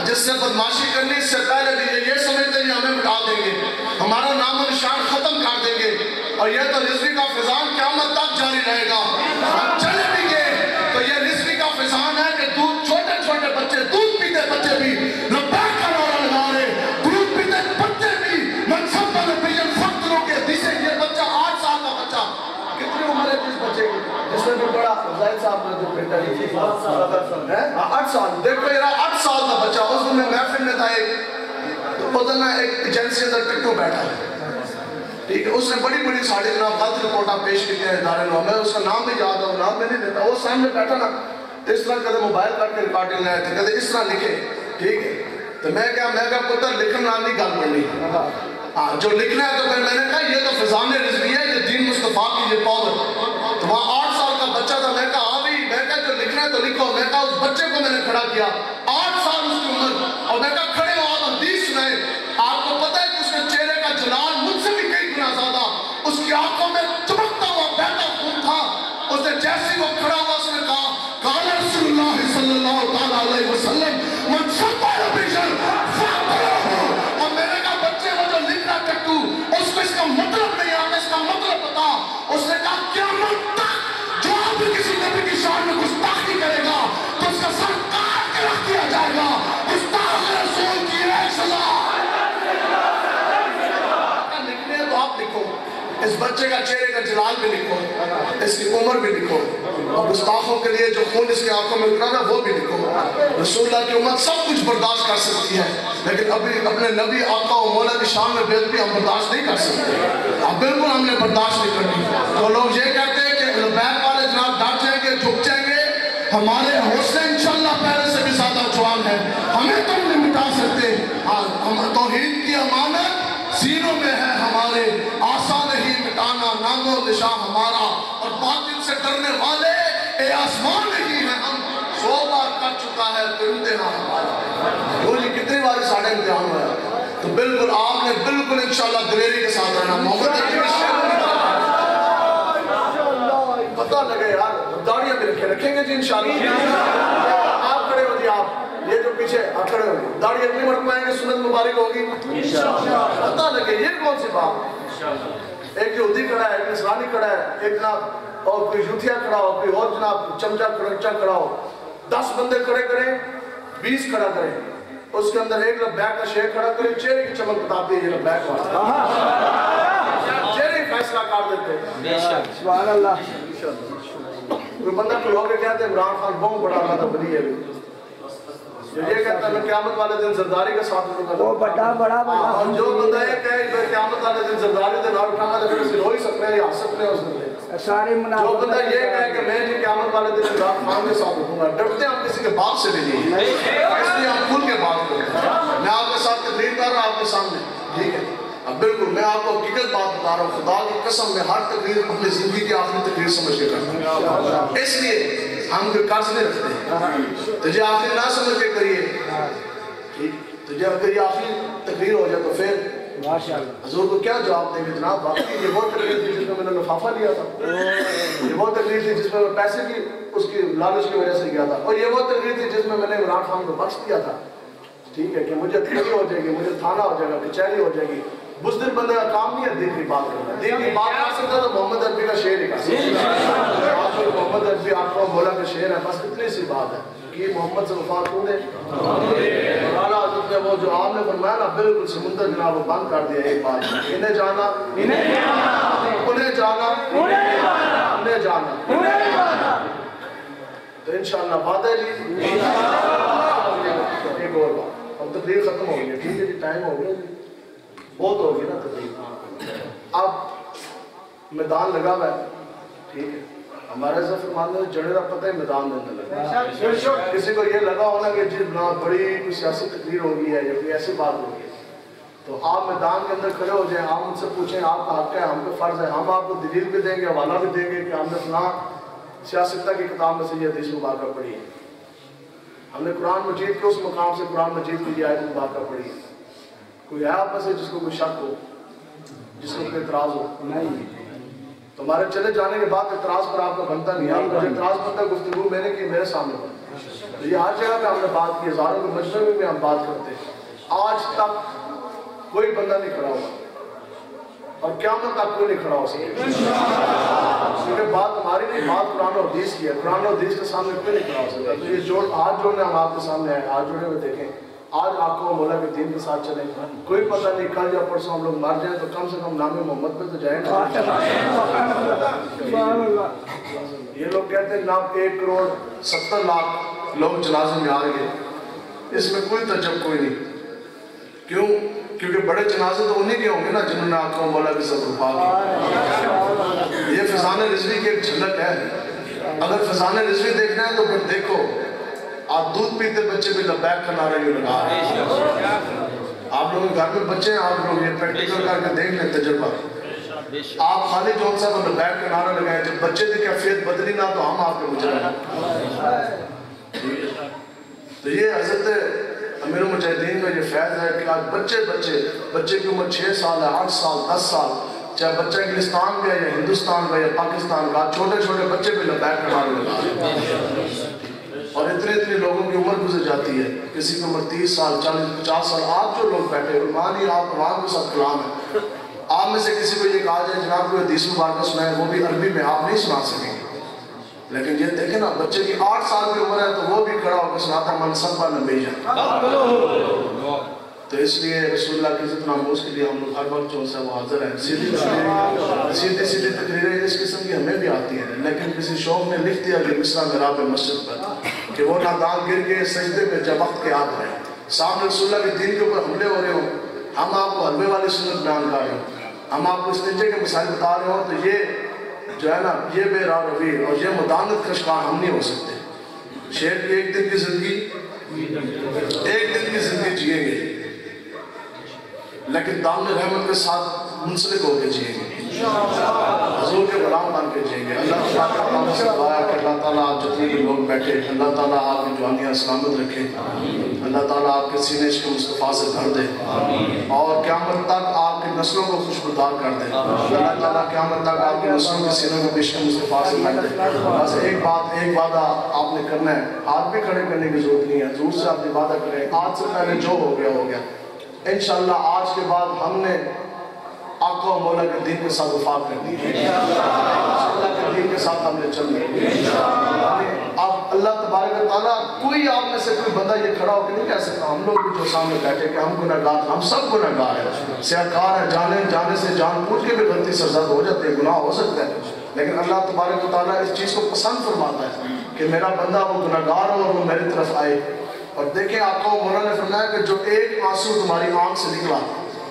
जिससे बदमाशी करनी इससे पहले भी ये समझते हैं हमें मिटा देंगे, हमारा नाम निशान खत्म कर देंगे, और ये तो रिज़वी का फिजान क़यामत तक जारी रहेगा। हम चले भी गए तो ये रिज़वी का फिजान है कि दूध छोटे छोटे बच्चे, दूध पीते बच्चे भी लब्बैक का नारा लगा रहे, दूध पीते बच्चे भी मनसब वाले बेजन फख्तरों के दिसे। ये बच्चा 8 साल का बच्चा, कितनी उम्र है जिस बच्चे की, जिसमें भी बड़ा जाहिद साहब ने जो बेटा है 8 साल। देखो यार 8 साल का बच्चा, उस दिन मैं महफिल में था, एक तो उधर ना एक एजेंसी अंदर टिकटो बैठा है, ठीक है, उसने बड़ी बड़ी साढ़े जनाब गलत रिपोर्टा पेश की है इदारे में, मैं उसका नाम भी याद है, नाम में नहीं देता। वो सामने बैठा ना इस तरह कदे मोबाइल करके रिकॉर्डिंग लाए थे, कदे इस तरह लिखे, ठीक है, तो मैं क्या पुत्र लिखने वाली नहीं गल बननी, हाँ जो लिखना है। तो फिर मैंने कहा ये तो फिजान रिज़वी है, ये दीन मुस्तफा की ये पावर। तो वहाँ 8 साल का बच्चा था, मैं कहा हाँ भाई, मैं कहा जो लिखना है तो लिखो। मैं कहा उस बच्चे को मैंने खड़ा किया, 8 साल उसकी उम्र, और मैं कहा खड़े हो आप हदीस सुनाए। आपको पता है कि उसके चेहरे का जलाल मुझसे भी कई गुना ज्यादा, उसकी आंखों में चमकता हुआ बहता खून था। उसने जैसे वो खड़ा हुआ उसने कहा काला रसूलुल्लाह सल्लल्लाहु तआला अलैहि वसल्लम मन सब्बा बिशर फअतलहु। और मैंने कहा बच्चे वो जो लिख रहा टट्टू, उसको इसका मतलब नहीं आता, इसका मतलब बता। उसने कहा क़यामत तक जो भी किसी नबी की शान में गुस्ताखी करेगा तो उसका सर काट के रख दिया जाएगा। गुस्ताख रसूल की एक सजा। लिखने तो आप लिखो, इस बच्चे का चेहरे का जलाल भी लिखो, इसकी उम्र भी लिखो, और गुस्ताखों के लिए जो खून इसकी आंखों में उतरा ना वो भी लिखो। रसूलुल्लाह की उम्मत सब कुछ बर्दाश्त कर सकती है, लेकिन अभी अपने नबी आका और मौला की शान में बेइज्जती हम बर्दाश्त नहीं कर सकते। अब बिल्कुल हमने बर्दाश्त नहीं करनी। तो लोग ये कहते हैं कि बैक वाले जनाब डट जाएंगे, झुक जाएंगे, हमारे हौसले इंशाअल्लाह पहले से भी ज्यादा जवान है, हमें तुम नहीं मिटा सकते। हम तौहीद की अमानत सीनों में है हमारे, आसान नहीं मिटाना नामो निशान हमारा, और बातिल से डरने वाले ए आसमान नहीं है हम, 100 बार कर चुका है तो इम्तिहान हमारा। बोली कितनी बार साढ़े इम्तिहान हुआ, तो बिल्कुल आपने बिल्कुल इंशाअल्लाह दिलेरी के साथ रहना। मोहम्मद पता लगे यार, दाढ़ियां भी रखेंगे जी इंशाअल्लाह। आप खड़े हो जी, आप ये जो पीछे खड़े हो, दाढ़ी अपनी मटकाएंगे, सुन्नत मुबारक होगी पता लगे। ये कौन सी बात, एक यहूदी खड़ा है, एक नसरानी खड़ा है, एक जनाब और कोई यूथिया खड़ा हो, कोई और जनाब चमचा खड़चा खड़ा हो, 10 बंदे खड़े करें, 20 खड़ा करें, उसके अंदर एक लब्बैक का शेर खड़ा करें, चेहरे की चमक बताते हैं ये लब्बैक वाला, चेहरे फैसला कर देते हैं। सुभान अल्लाह। कोई बंदा खलो के कहते इमरान खान बहुत बड़ा अल्लाह का वली है, जो ये कहता है मैं क़यामत वाले दिन जरदारी के साथ उठूंगा, वो बड़ा बड़ा बड़ा। और जो बंदा ये कहे मैं क़यामत वाले दिन जरदारी के नाम उठाऊंगा तो फिर उसे रो ही सकते हैं या हंस सकते हैं उस बंदे। सारे जो बंदा ये कहे कि मैं जी क़यामत वाले दिन इमरान खान के साथ उठूंगा, डरते हम किसी के बाप से भी नहीं, इसलिए हम खुल के बात करते हैं। मैं आपके साथ तकरीर कर रहा हूँ आपके सामने, ठीक है? अब बिल्कुल मैं आपको हकीकत बात बता रहा हूँ, खुदा की कसम में हर तकरीर अपनी जिंदगी की आखिरी तकरीर समझ के करता हूँ, इसलिए हम कोई कर्ज नहीं रखते। तो जो आखिरी ना समझ के करिए, ठीक? तो जब अगर ये आखिरी तकरीर हो जाए तो फिर हजूर को क्या जवाब देंगे जनाब? वाकई ये वो तकरीर थी जिसमें मैंने लिफाफा लिया था, ये वो तकरीर थी जिसमें मैं पैसे की उसकी लालच की वजह से गया था, और ये वो तकरीर थी जिसमें मैंने इमरान खान को बख्श दिया था, ठीक है? कि मुझे तकरीर हो जाएगी, मुझे थाना हो जाएगा, कचहरी हो जाएगी। बुज़दिल बंदे का काम नहीं है दीन की बात करना, दीन की बात कर सकता तो मोहम्मद अरबी का शेर ही कर सकता। मोहम्मद अरबी आपको मौला का शेर है, बस इतनी सी बात है कि मोहम्मद से वफा तू दे। वो जो आपने फरमाया ना, बिल्कुल समुंदर जनाब वो बंद कर दिया। एक बात, इन्हें जाना उन्हें जाना उन्हें जाना, तो इंशाअल्लाह बात है जी। एक और बात, अब तकरीर खत्म हो गई, ठीक है जी, टाइम हो गया जी, बहुत होगी ना तकरीर। अब मैदान लगा हुआ है, ठीक है? हमारे से फरमाने जड़े का पता है मैदान में लगा, किसी को ये लगा होना कि जी ना बड़ी कोई सियासी तकरीर होगी है या कोई ऐसी बात होगी, तो आप मैदान के अंदर खड़े हो जाएं, आप उनसे पूछें आपका हक है, हम पे फर्ज है, हम आपको दलील भी देंगे, हवाला भी देंगे कि हमने फलां सियासत की किताब में से ये हदीस मुबारक पढ़ी है, हमने कुरान मजीद के उस मकाम से कुरान मजीद की आयत मुबारक पढ़ी है। कोई है आप में से जिसको कोई शक हो, जिसको कोई एतराज़ हो? नहीं। तो हमारे चले जाने के बाद एतराज़ पर आपका बनता नहीं है, आपको एतराज़ बनता है गुफ्तगू मैंने की मेरे सामने बनता है। तो ये हर जगह पे हमने बात की, हज़ारों के मजमे में हम बात करते हैं, आज तक कोई बंदा नहीं खड़ा हुआ और क़यामत तक कोई नहीं खड़ा हो सके, क्योंकि बात हमारी नहीं, बात कुरान और हदीस की है। कुरान और हदीस के सामने कोई नहीं खड़ा हो सकता। तो ये जोड़ हाथ जोड़ने हम आपके सामने आए, हाथ जोड़े हुए देखें, आज आपको मौला के दीन के साथ चले, कोई पता नहीं कल या परसों हम लोग मर जाए तो कम से कम नामे मोहम्मद पे तो जाएंगे। ये लोग कहते हैं जनाब 1,70,00,000 लोग जनाजे में आ रहे हैं, इसमें कोई तजब कोई नहीं। क्यों? क्योंकि बड़े जनाजे तो उन्हीं के होंगे ना जिन्होंने आपको मौला की सब्र पा दी। ये फैज़ान रिज़वी की एक झलक है। अगर फैज़ान रिज़वी देखना है तो फिर देखो, आप दूध पीते बच्चे भी लबैक का नारा यूं लगा रहे हैं। आप लोगों के घर में बच्चे हैं, आप लोग ये प्रैक्टिकल करके देख लें तजुर्बा। आप खाली जोन साहब लबैक का नारा लगाए, जब बच्चे की कैफियत बदली ना तो हम आपके मुजरिम। तो ये हज़रत अमीर मुजाहिदीन में ये फैज़ है कि आज बच्चे की उम्र 6 साल है, 8 साल, 10 साल, चाहे बच्चा इंग्लिस्तान का या हिंदुस्तान का या पाकिस्तान का, छोटे छोटे बच्चे भी लबैक का नारा लगा रहे हैं। और इतने लोगों की उम्र गुजर जाती है, किसी की उम्र 30 साल, 40, 50 साल। आप जो लोग बैठे हो, मानिए आप अवाम के साथ कलाम है, आप में से किसी को ये कहा जाए जनाब कोई हदीस मुबारक सुनाए, वो भी अरबी में, आप नहीं सुना सकेंगे। लेकिन ये देखें ना, बच्चे की 8 साल की उम्र है तो वो भी खड़ा होकर सुनाता मनसबा नबीजा। तो इसलिए रसूलुल्लाह की इज़्ज़त नामूस के लिए हम लोग हर वक्त जो है वो हाजिर हैं। सीधी तकरीरें इस किस्म की हमें भी आती हैं, लेकिन किसी शौक ने लिख दिया कि मिसरा मेराब मस्जिद पर कि वो नादान गिर के सजदे में जब वक्त के याद है, सामने रसूलुल्लाह के दीन के ऊपर हमले हो रहे हो, हम आपको हलवे वाली सुन्नत बयान कर रहे हो, हम आपको इस्तिंजे के मसाइल बता रहे हो, तो ये जो है ना, ये बेरारवी और ये मुदानत का शिकार हम नहीं हो सकते। शेर की एक दिन की जिंदगी जिएंगे, लेकिन दामन रहमत के साथ मुंसलिक होकर जिएंगे, हुजूर के गुलाम बन के जिएंगे। अल्लाह ताला आप जितने भी लोग बैठे, अल्लाह ताला आपकी जवानियाँ सलामत रखे, अल्लाह ताला आपके सीने इश्क़ मुस्तफ़ा से भर दे और क़यामत तक आपकी नस्लों को खुशबूदार कर दे। अल्लाह ताला क़यामत तक आपकी नस्लों के सीनों को इश्क़ मुस्तफ़ा से भर दे। बस एक वादा आपने करना है, हाथ भी खड़े करने की जरूरत नहीं है, ज़रूर से आप वादा करें, आज से पहले जो हो गया इंशाअल्लाह। आज के बाद हमने आका मौला के दीन के साथ वफा कर दी है, अल्लाह के दीन के साथ हमने चलना है। अब अल्लाह तबारक व तआला कोई आप में से कोई बंदा ये खड़ा होकर नहीं कह सकता, हम लोग भी जो सामने बैठे कि हम गुनहगार, हम सब गुनहगार हैं, सियाकार हैं, जाने से जान पूछ के भी गलती सरजद हो जाती है, गुनाह हो सकता है, लेकिन अल्लाह तबारक व तआला इस चीज़ को पसंद फरमाता है कि मेरा बंदा वो गुनहगार हो और वो मेरी तरफ आए। और देखें आपको मौला ने फरमाया कि जो एक आंसू तुम्हारी आंख से निकला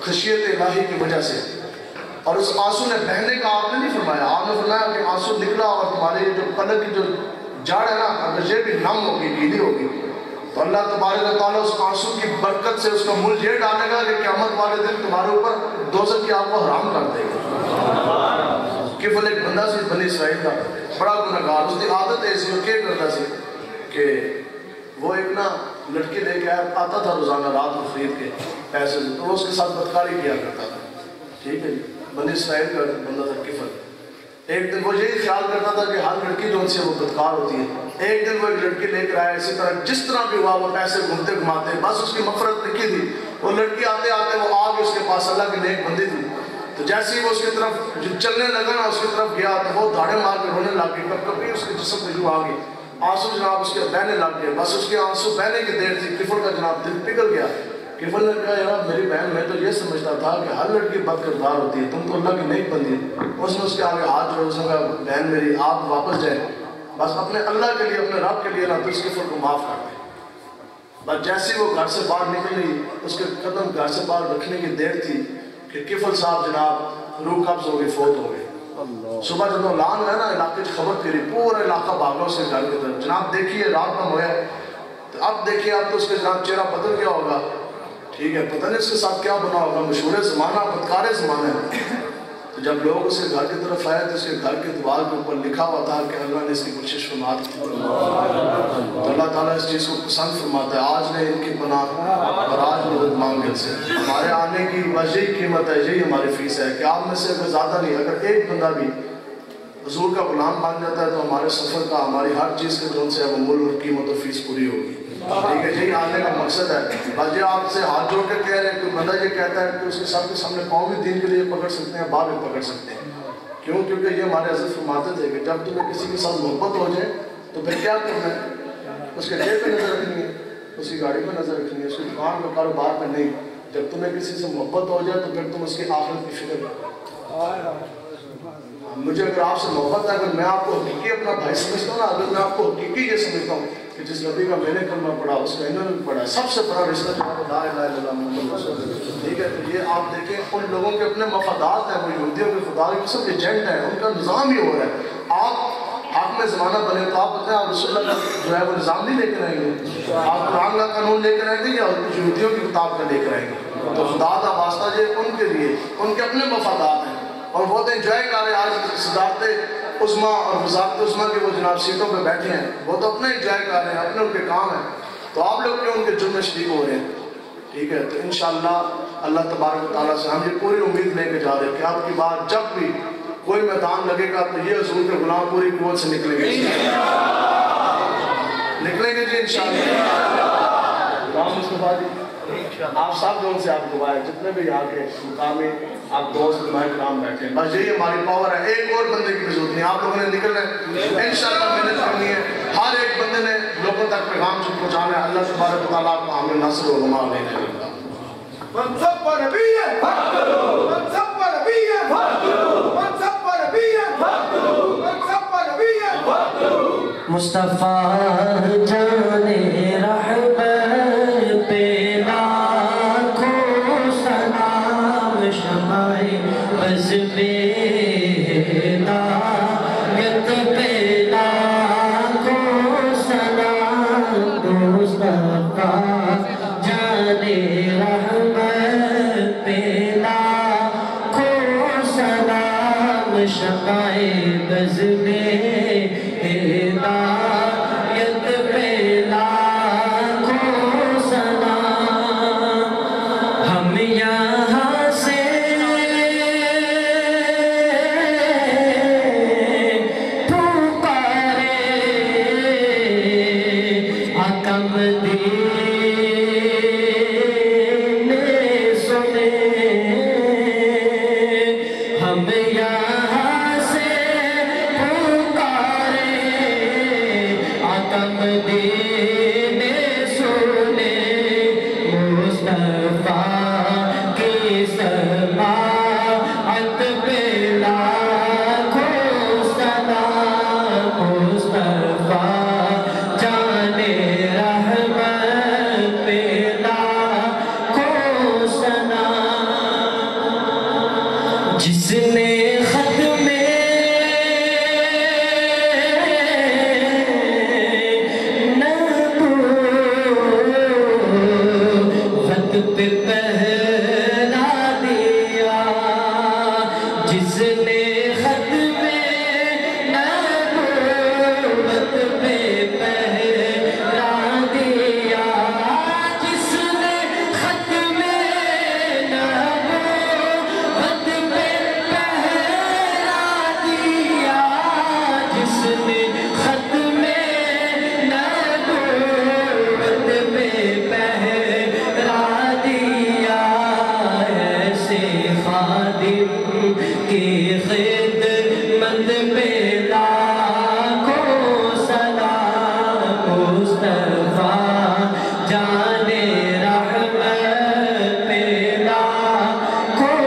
खशियत इलाही की वजह से, और उस आंसू ने बहने का आपने नहीं फरमाया, आपने फरमाया कि आंसू निकला और तुम्हारी जो पलक की जो जड़ है ना, अगर ये भी नम होगी, गीली होगी, तो अल्लाह तबारक व तआला उस आंसू की बरकत से उसका मूल ये डालेगा कि क़यामत वाले दिन तुम्हारे ऊपर दोज़ख की आग को हराम कर देगा। किफल एक बंदा सी बनी इसराइल का, बड़ा गुनहगार, उसकी आदत ऐसी क्या करता सी कि वो एक ना लड़की लेके आता था रोज़ाना रात को खरीद के पैसे से, तो वो उसके साथ बदकारी किया करता था। ठीक है, बनी इसराइल का बंदा था किफल। एक दिन वो यही ख्याल करता था कि हर लड़की जो उनसे वो बदकार होती है। एक दिन वो एक लड़की लेकर आया, इसी तरह जिस तरह भी हुआ वो पैसे घूमते घुमाते, बस उसकी मफरत लिखी थी। वो लड़की आते आते वो आ गई उसके पास, अल्लाह की नेक बंदी थी, तो जैसे ही वो उसकी तरफ चलने लगा ना, उसकी तरफ गया तो वो दाढ़े मार के रोने लग गई, कभी उसके जिस्म पे आ गई, आंसू जनाब उसके बहने लग गए। बस उसके आंसू बहने की देर थी, किफल का जनाब दिल पिघल गया। किफल ने कहा यार मेरी बहन, मैं तो ये समझता था कि हर लड़की बदकिरदार होती है, तुम तो अल्लाह की नेक बंदी है। उसने उसके आगे हाथ जोड़े, उसने कहा बहन मेरी आप वापस जाए, बस अपने अल्लाह के लिए, अपने रब के लिए ना, तो इस किफल को माफ़ कर दे। बस जैसे वो घर से बाहर निकली, उसके कदम घर से बाहर रखने की देर थी कि किफल साहब जनाब रूह कब्ज हो गई, फोत हो गए। सुबह जब ऐलान है ना, इलाके खबर करी, पूरा इलाका भागा उसके घर की तरफ। जनाब देखिए रात में होया, तो अब देखिए अब तो उसके जनाब चेहरा बदल गया होगा। ठीक है, पता नहीं उसके साथ क्या बना होगा, मशहूर ज़माना, बदकारे ज़माना है। तो जब लोग उसके घर की तरफ आए तो उसके घर के दीवार के ऊपर लिखा हुआ था कि अल्लाह ने इसकी कोशिश फरमा दी। तो अल्लाह ताला इस चीज़ को पसंद फरमाता है। आज ने इनकी पनाह और आज मदद मांगे से, हमारे आने की वजह कीमत है, यही हमारी फीस है कि आप में से अगर ज़्यादा नहीं, अगर एक बंदा भी हुजूर का गुलाम बन जाता है तो हमारे सफ़र का, हमारी हर चीज़ के जोन से वो मूल और कीमत और फीस पूरी होगी। ठीक है, यही आने का मकसद है। बस ये आपसे हाथ जोड़ के कह रहे हैं, कोई बंदा ये कहता है कि उसके सबके सामने पाँव भी दीन के लिए पकड़ सकते हैं, बाल भी पकड़ सकते हैं। क्यों? क्योंकि ये हमारे हज़रत फरमाते थे कि जब तुम्हें किसी के साथ मोहब्बत हो जाए तो फिर क्या करना है, उसके जेब पे नज़र रखनी है, उसकी गाड़ी पर नज़र रखनी है, उसकी दुकान पर, कारोबार पर नहीं। जब तुम्हें किसी से मोहब्बत हो जाए तो फिर तुम उसकी आखिरत की फिक्र करो। मुझे अगर आपसे मोहब्बत है, अगर मैं आपको हकीकी अपना भाई समझता हूँ ना, अगर मैं आपको हकीकी ये समझता हूँ कि जिस नबी का मैंने कलमा पढ़ा उसका इन्होंने भी पढ़ा, सबसे बड़ा रिश्ता जो है ला इलाहा इल्लल्लाह मुहम्मद रसूलुल्लाह। ठीक है, तो ये आप देखें उन लोगों के अपने मफादात हैं, वो यहूदियों के खुदा के सब एजेंट हैं, उनका निज़ाम ही हो रहा है। आप आप में ज़माना बने तो आप बताएं, आप रसूलुल्लाह का जो है वो निज़ाम नहीं लेकर आएंगे, आप कुरान का कानून लेकर आएंगे या यहूदियों की किताब का लेकर आएंगे। तो खुदा का वास्ता जो उनके लिए, उनके अपने मफादात हैं और बहुत इंजॉय कर रहे हैं। आज सदारत उस्मा और वज़ारत उस्मा के वो जनाब सीटों पे बैठे हैं, वो तो अपने इंजॉय कर रहे हैं, अपने उनके काम है, तो आप लोग क्यों उनके जुर्म में शरीक हो रहे हैं। ठीक है, तो इंशाअल्लाह अल्लाह तबारक व तआला से हम ये पूरी उम्मीद लेके जा रहे हैं कि आपकी बात जब भी कोई मैदान लगेगा तो ये हुजूर के गुलाम पूरी कुव्वत से निकलेंगे, निकलेंगे जी इंशाअल्लाह। आप सब जो उनसे आप दुआ है, जितने भी यहाँ के मुकामी आप दोस्त नाम बैठे हैं, बस यही हमारी पावर है। एक और बंदे की जरूरत नहीं, आप लोगों ने निकलना है इंशाअल्लाह, मेहनत करनी है, हर एक बंदे ने लोगों तक पैगाम पहुँचाना है। अल्लाह तबारक व तआला को हमें नस्र व गुमा देने लगा। मुस्तफा जाने रहमत पे लाखों सलाम, शमाए बज़ में दायत पे लाखों सलाम, मुस्तफा जाने रहमत पे लाखों सलाम, शमाए बज़ में हिदायत पे लाखों सलाम। हम यहाँ से पुकारे आका मदीने सुने, हम यहाँ से पुकारे आका खिदमत पे लाखों सलाम मुस्तफा जाने रहमत पे लाखों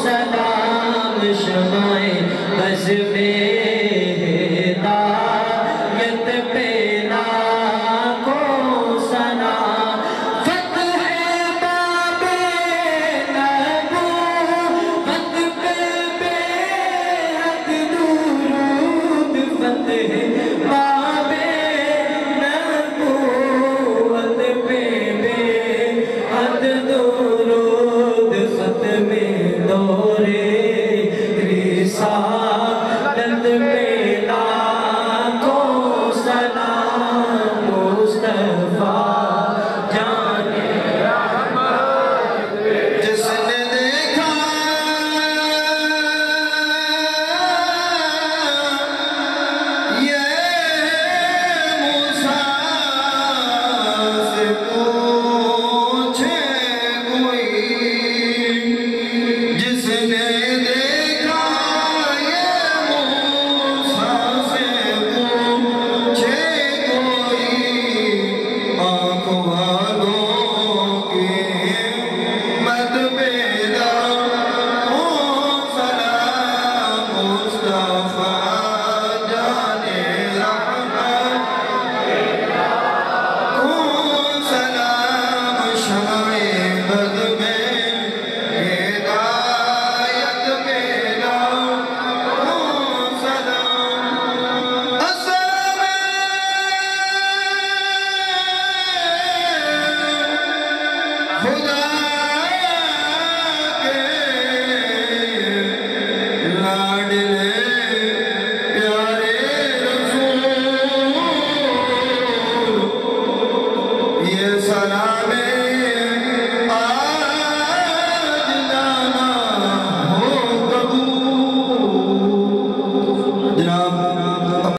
सलाम शमाए बस पे हिदायत पे लाखों सलाम फतह बाबे नबूवत पे बेहद दुरूद फतह बाबे नबूवत पे बेहद दुरूद खत्मे दौरे रिसालत पे लाखों सलाम मुस्तफा जाने जिसने देखा ये मूसा से पूछे कोई, जिसने देखा ये मूसा से पूछे कोई, आंखों वालों की मत बेदा सलाम मुस्तफा जाने रहमत सलाम शमाए बद में हिदायत मेरा सलाम असम खुदा